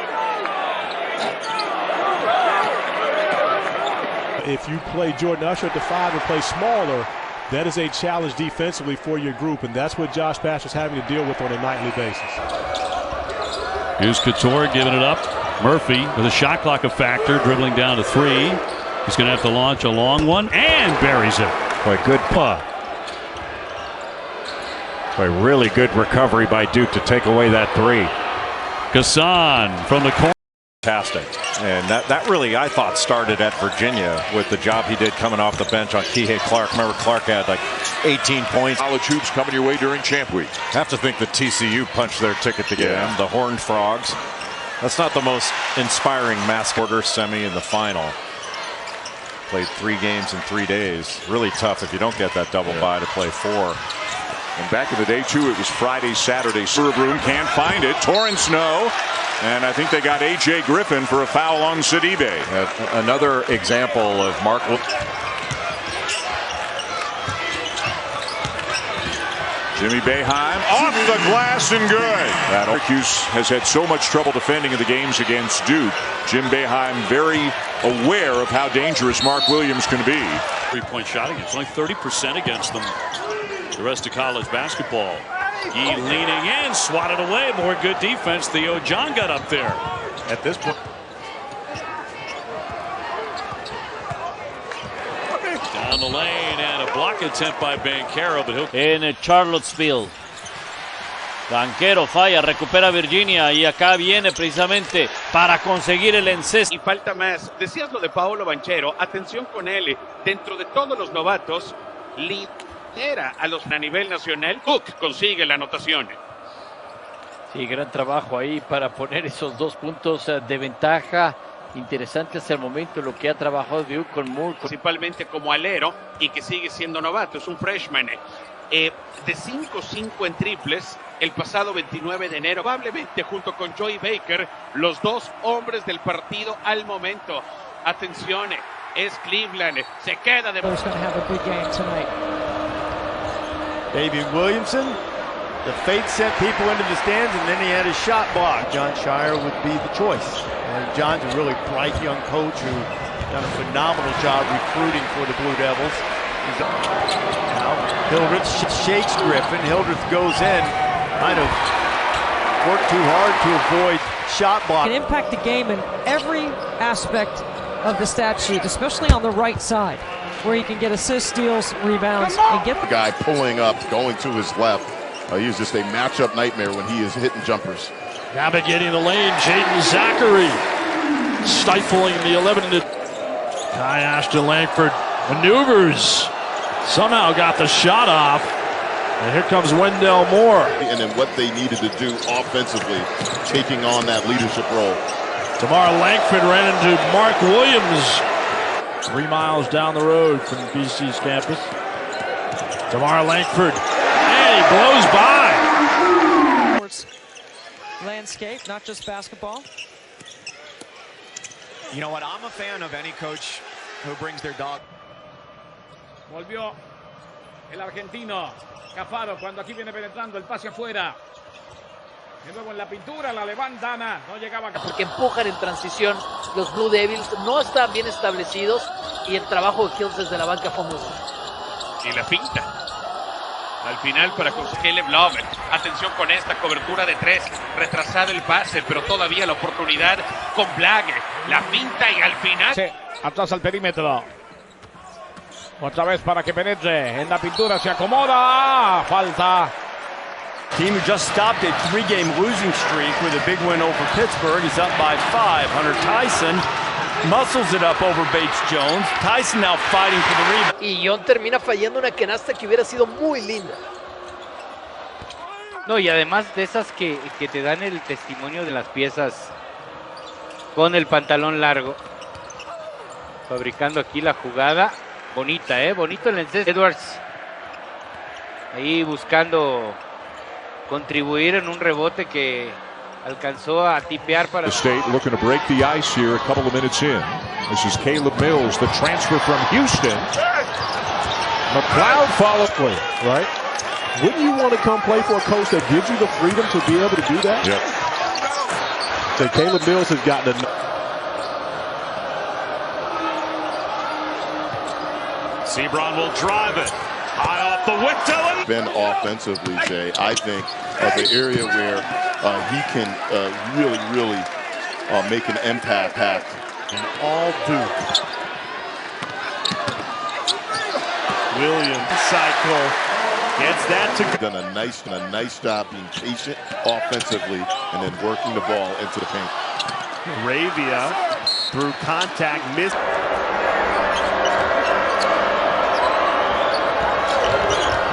If you play Jordan Usher at the 5 and play smaller, that is a challenge defensively for your group, and that's what Josh Pastner's having to deal with on a nightly basis. Here's Couture giving it up. Murphy with a shot clock a factor, dribbling down to 3. He's going to have to launch a long one and buries it. Boy, good putt. Boy, really good recovery by Duke to take away that 3. Gassan from the corner. Fantastic. And that really, I thought, started at Virginia with the job he did coming off the bench on Kihei Clark. Remember, Clark had like 18 points. College hoops coming your way during Champ Week. Have to think that TCU punched their ticket to get him. The Horned Frogs. That's not the most inspiring quarter semi in the final. Played 3 games in 3 days. Really tough if you don't get that double bye to play 4. And back in the day, too, it was Friday, Saturday. Serve room can't find it. Torrance, no. And I think they got A.J. Griffin for a foul on Sidibe. Another example of Mark. Jimmy Boeheim off the glass and good. Syracuse has had so much trouble defending in the games against Duke. Jim Boeheim very aware of how dangerous Mark Williams can be. 3-point shot against, only 30% against them. The rest of college basketball. He leaning in, swatted away. More good defense. Theo John got up there. At this point. Down the lane and a block attempt by Banchero, but he'll... En Charlottesville. Banchero falla, recupera Virginia y acá viene precisamente para conseguir el encesto. Y falta más. Decías lo de Paolo Banchero. Atención con él. Dentro de todos los novatos, lidera a nivel nacional. Cook consigue la anotación. Sí, gran trabajo ahí para poner esos 2 puntos de ventaja. Interesante hasta el momento lo que ha trabajado Duke con Moore. Principalmente como alero y que sigue siendo novato. Es un freshman. De 5-5 en triples el pasado 29 de enero. Probablemente junto con Joey Baker, los 2 hombres del partido al momento. Atención, es Cleveland. Se queda de... Davian Williamson, the fate sent people into the stands, and then he had his shot blocked. Jon Scheyer would be the choice. And John's a really bright young coach who done a phenomenal job recruiting for the Blue Devils. Now Hildreth shakes Griffin. Hildreth goes in, kind of worked too hard to avoid shot block. Can impact the game in every aspect of the stat sheet, especially on the right side, where he can get assists, steals, rebounds, and get the guy pulling up, going to his left. He's just a matchup nightmare when he is hitting jumpers. Navigating the lane, Jaden Zachary stifling the 11. Kai Ashton Langford maneuvers. Somehow got the shot off. And here comes Wendell Moore. And then what they needed to do offensively, taking on that leadership role. Tamar Langford ran into Mark Williams 3 miles down the road from BC's campus. Tamar Langford, and he blows by. Landscape, not just basketball. You know what? I'm a fan of any coach who brings their dog. Volvió el argentino Cafaro cuando aquí viene penetrando el pase afuera. De nuevo en la pintura, la levanta Ana, no llegaba. Porque empujan en transición. Los Blue Devils no están bien establecidos y el trabajo de Hills desde la banca fue muy bueno. Y la pinta. Al final para Caleb Love. Atención con esta cobertura de 3. Retrasado el pase, pero todavía la oportunidad con Blagge. La pinta y al final. Sí, atrás al perímetro. Otra vez para que penetre. En la pintura se acomoda. Falta. Team who just stopped a 3-game losing streak with a big win over Pittsburgh is up by 5. Hunter Tyson muscles it up over Bates Jones. Tyson now fighting for the rebound. Y John termina fallando una canasta que hubiera sido muy linda. No, y además de esas que te dan el testimonio de las piezas con el pantalón largo. Fabricando aquí la jugada. Bonita, bonito el encesto. Edwards ahí buscando contribuir en un rebote que alcanzó a tipear para... The State looking to break the ice here a couple of minutes in. This is Caleb Mills, the transfer from Houston. McLeod followed play, right? Wouldn't you want to come play for a coach that gives you the freedom to be able to do that? Yep. So Caleb Mills has gotten a... Sebron will drive it. High off the window. Ben offensively, Jay, I think the area where he can really make an impact. And all Duke. Williams cycle gets that to... Done a nice job being patient offensively and then working the ball into the paint. Arabia through contact missed.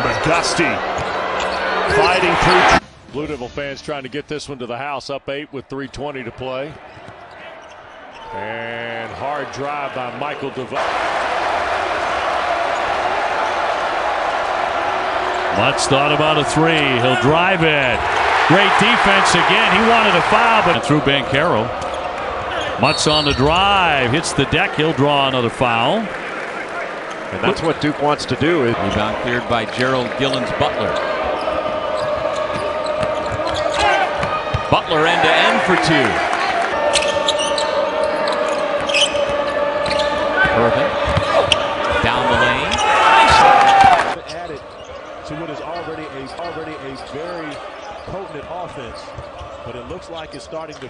McGusty fighting through. Blue Devil fans trying to get this one to the house, up 8 with 3:20 to play. And hard drive by Michael DeVoe. Mutz thought about a 3. He'll drive it. Great defense again. He wanted a foul, but through Banchero. Mutz on the drive. Hits the deck. He'll draw another foul. And that's what Duke wants to do. Rebound cleared by Gerald Gillens Butler. Butler end-to-end for 2. Irvin down the lane. Added to what is already a very potent offense, but it looks like it's starting to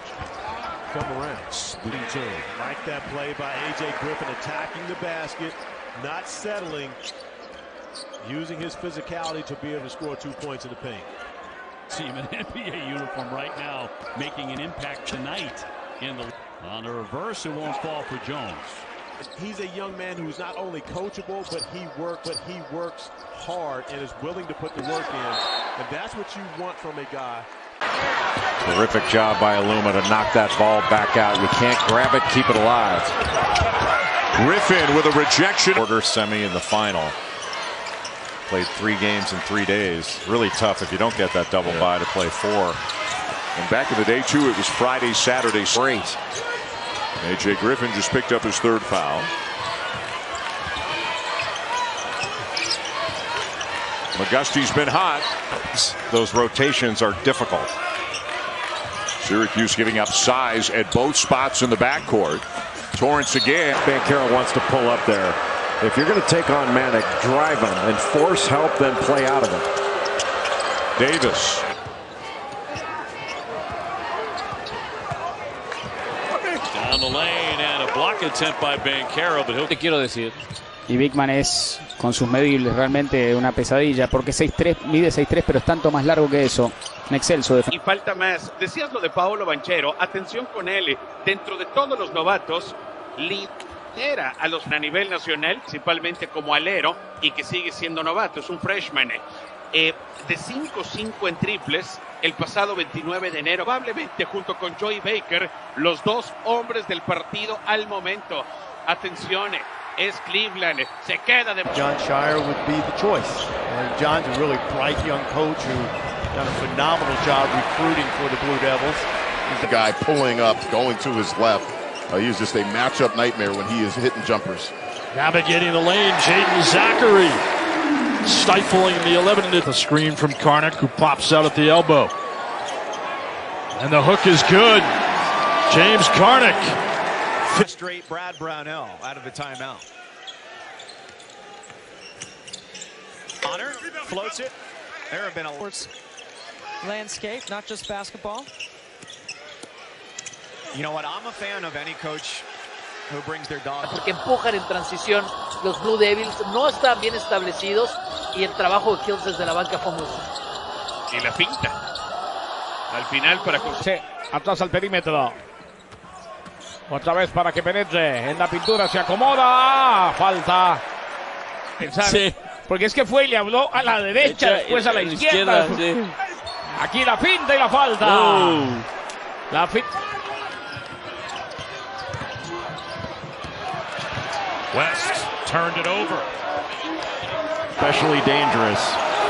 come around. Like that play by A.J. Griffin attacking the basket, not settling, using his physicality to be able to score 2 points in the paint. See him in an NBA uniform right now, making an impact tonight in the... On the reverse, it won't fall for Jones. He's a young man who's not only coachable, but he works hard and is willing to put the work in. And that's what you want from a guy. Terrific job by Aluma to knock that ball back out. You can't grab it, keep it alive. Griffin with a rejection. Quarter semi in the final. Played 3 games in 3 days. Really tough if you don't get that double bye to play 4. And back in the day, too, it was Friday, Saturday. Great. A.J. Griffin just picked up his 3rd foul. McGusty's been hot. Those rotations are difficult. Syracuse giving up size at both spots in the backcourt. Torrance again. Banchero wants to pull up there. If you're going to take on Manic, drive him and force help, then play out of it. Davis. attempt by Banchero, but he'll... Te quiero decir. Y Bigman es, con sus medibles, realmente una pesadilla, porque 6'3", mide 6'3", pero es tanto más largo que eso. Un excelso Y falta más. Decías lo de Paolo Banchero. Atención con él. Dentro de todos los novatos, lidera a los a nivel nacional, principalmente como alero, y que sigue siendo novato. Es un freshman. De 5-5 en triples el pasado 29 de enero. Probablemente junto con Joey Baker, los dos hombres del partido al momento. Atención. Es Cleveland, se queda de... John Shire would be the choice. John's a really bright young coach who done a phenomenal job recruiting for the Blue Devils. The guy pulling up, going to his left. He's just a matchup nightmare when he is hitting jumpers. Navigating the lane, Jaden Zachary stifling the 11. The screen from Karnick, who pops out at the elbow. And the hook is good. James Karnick. Straight Brad Brownell out of the timeout. Honor floats it. There have been a landscape, not just basketball. You know what? I'm a fan of any coach who brings their dog. Porque empujan en transición. Los Blue Devils no están bien establecidos y el trabajo de Hills desde la banca fue muy bueno. Y la pinta. Al final para... Sí, atrás al perímetro. Otra vez para que penetre. En la pintura se acomoda. Falta. Pensar. Sí. Porque es que fue y le habló a la derecha, después a la izquierda. Sí. Aquí la pinta y la falta. La finta. West turned it over. Especially dangerous.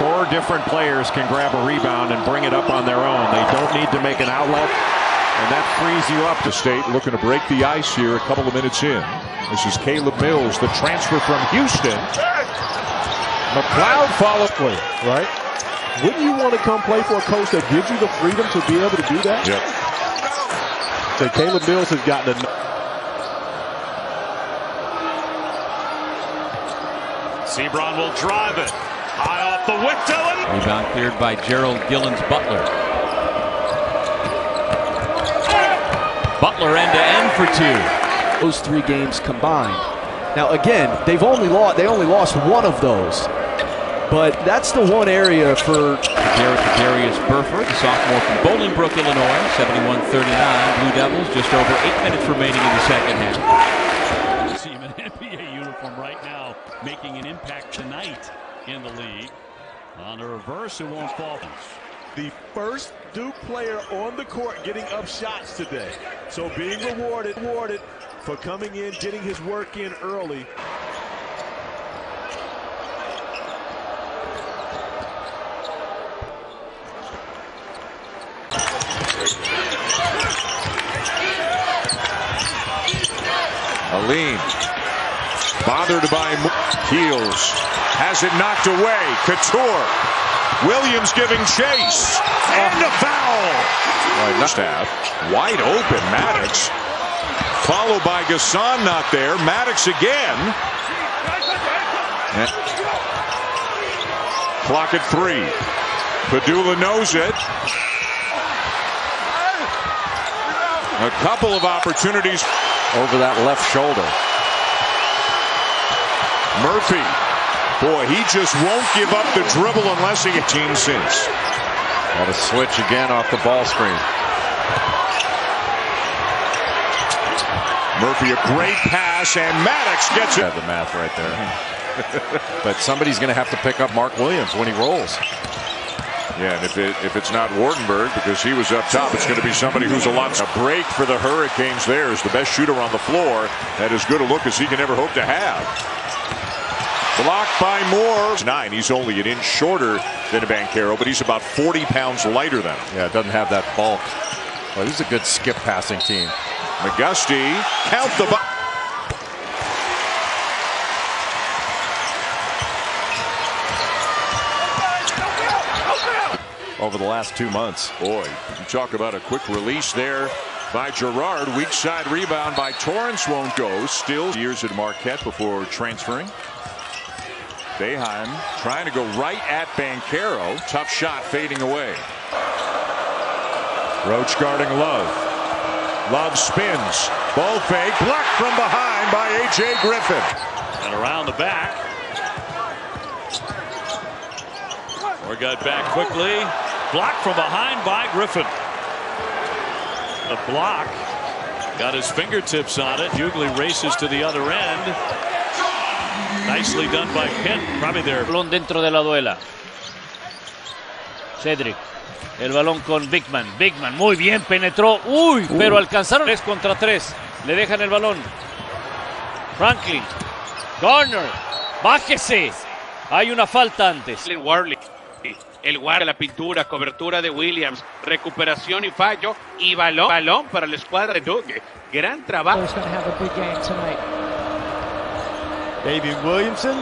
4 different players can grab a rebound and bring it up on their own. They don't need to make an outlet. And that frees you up. The State looking to break the ice here a couple of minutes in. This is Caleb Mills, the transfer from Houston. McLeod followed, right? Wouldn't you want to come play for a coach that gives you the freedom to be able to do that? Yep. So Caleb Mills has gotten enough. Sebron will drive it. High off the window. Rebound cleared by Gerald Gillens Butler. Butler end-to-end for 2. Those 3 games combined. Now again, they only lost one of those, but that's the one area for Darius Burford, the sophomore from Bolingbrook, Illinois, 71-39. Blue Devils just over 8 minutes remaining in the second half. See him in an NBA uniform right now, making an impact tonight in the league. On the reverse, it won't fall. The first Duke player on the court getting up shots today. So being rewarded for coming in, getting his work in early. Aline bothered by Keels. Has it knocked away. Couture. Williams giving chase. And a foul. Staff. Wide open. Maddox. Followed by Gasson, not there. Maddox again. Clock at 3. Padula knows it. A couple of opportunities over that left shoulder. Murphy. Boy, he just won't give up the dribble unless he gets team since. Got a switch again off the ball screen. Murphy, a great pass, and Maddox gets it. The math right there. But somebody's going to have to pick up Mark Williams when he rolls. Yeah, and if it's not Wardenberg, because he was up top, it's going to be somebody who's a break for the Hurricanes there is the best shooter on the floor. That as good a look as he can ever hope to have. Blocked by Moore. 9. He's only an inch shorter than Banchero, but he's about 40 pounds lighter than him. Yeah, it doesn't have that bulk. Well, this is a good skip passing team. McGusty, count the over the last 2 months. Boy, you talk about a quick release there by Gerard. Weak side rebound by Torrance won't go. Still years at Marquette before transferring. Boeheim trying to go right at Banchero. Tough shot fading away. Roach guarding Love. Love spins. Ball fake. Blocked from behind by A.J. Griffin. And around the back. Or got back quickly. Blocked from behind by Griffin. The block. Got his fingertips on it. Hughley races to the other end. Nicely done by Penn. Probably there. Balón dentro de la duela. Cedric. El balón con Bigman. Bigman muy bien, penetró. Uy, pero alcanzaron 3 contra 3. Le dejan el balón. Franklin. Garner. Bájese. Hay una falta antes. Warley. El guardia, la pintura, cobertura de Williams, recuperación y fallo, y balón para la escuadra de Duke. Gran trabajo. David Williamson,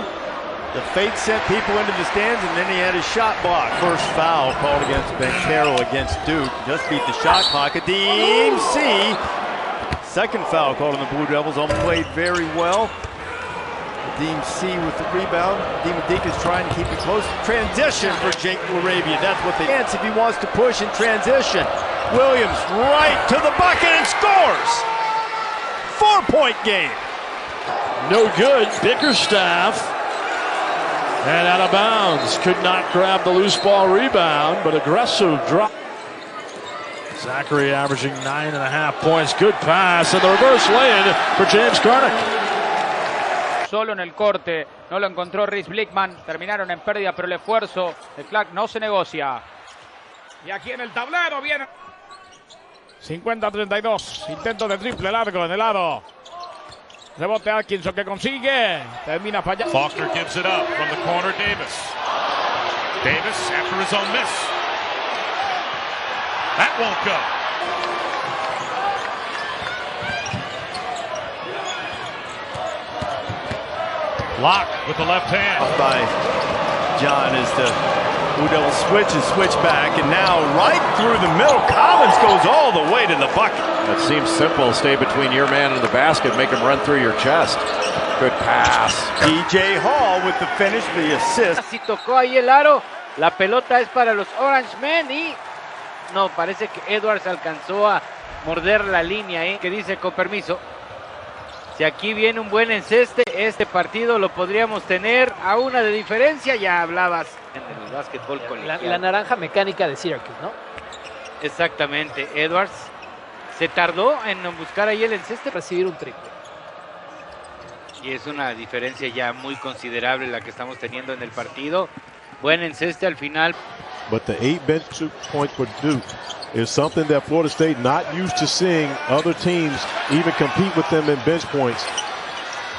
the fake sent people into the stands, and then he had his shot blocked. First foul called against Banchero against Duke. Just beat the shot clock. Adeem C. Second foul called on the Blue Devils. On played very well. Adeem C with the rebound. Deem is trying to keep it close. Transition for Jake Laravia. That's what they chance if he wants to push in transition. Williams right to the bucket and scores. 4-point game. No good. Bickerstaff. And out of bounds. Could not grab the loose ball rebound, but aggressive drop. Zachary averaging 9.5 points. Good pass. And the reverse lay-in for James Garnick. Solo en el corte, no lo encontró Rhys Blickman, terminaron en pérdida, pero el esfuerzo de Clark no se negocia. Y aquí en el tablero viene 50-32, intento de triple largo en el aro. Rebote Atkinson que consigue, termina fallando. Faulkner gives it up from the corner. Davis after his own miss. That won't go. Block with the left hand. By John as the Blue Devils switch back, and now right through the middle. Collins goes all the way to the bucket. That seems simple. Stay between your man and the basket. Make him run through your chest. Good pass. DJ Hall with the finish, the assist. Si tocó ahí el aro, la pelota es para los Orange Men y no, parece que Edwards alcanzó a morder la línea, que dice con permiso. Si aquí viene un buen enceste, este partido lo podríamos tener a una de diferencia. Ya hablabas en el básquetbol colegial. La naranja mecánica de Syracuse, ¿no? Exactamente. Edwards se tardó en buscar ahí el enceste, recibir un triple. Y es una diferencia ya muy considerable la que estamos teniendo en el partido. Buen enceste al final. But the 8 bench points for Duke is something that Florida State not used to seeing other teams even compete with them in bench points.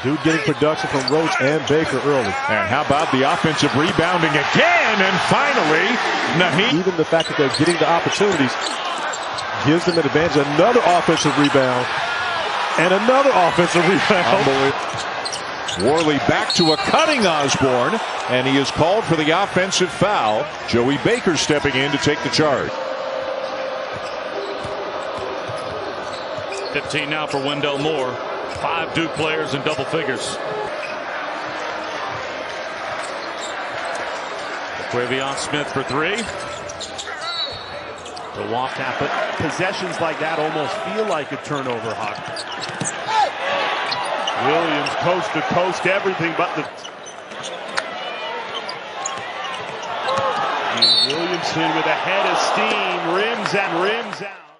Duke getting production from Roach and Baker early. And how about the offensive rebounding again? And finally, Naheem. Even the fact that they're getting the opportunities gives them an advantage. Another offensive rebound and another offensive rebound. Worley back to a cutting Osborne, and he is called for the offensive foul. Joey Baker stepping in to take the charge. 15 now for Wendell Moore. 5 Duke players in double figures. Quavion Smith for 3. The walk tap, but possessions like that almost feel like a turnover, Hawk. Williams coast to coast, everything but the. Williamson with a head of steam, rims out.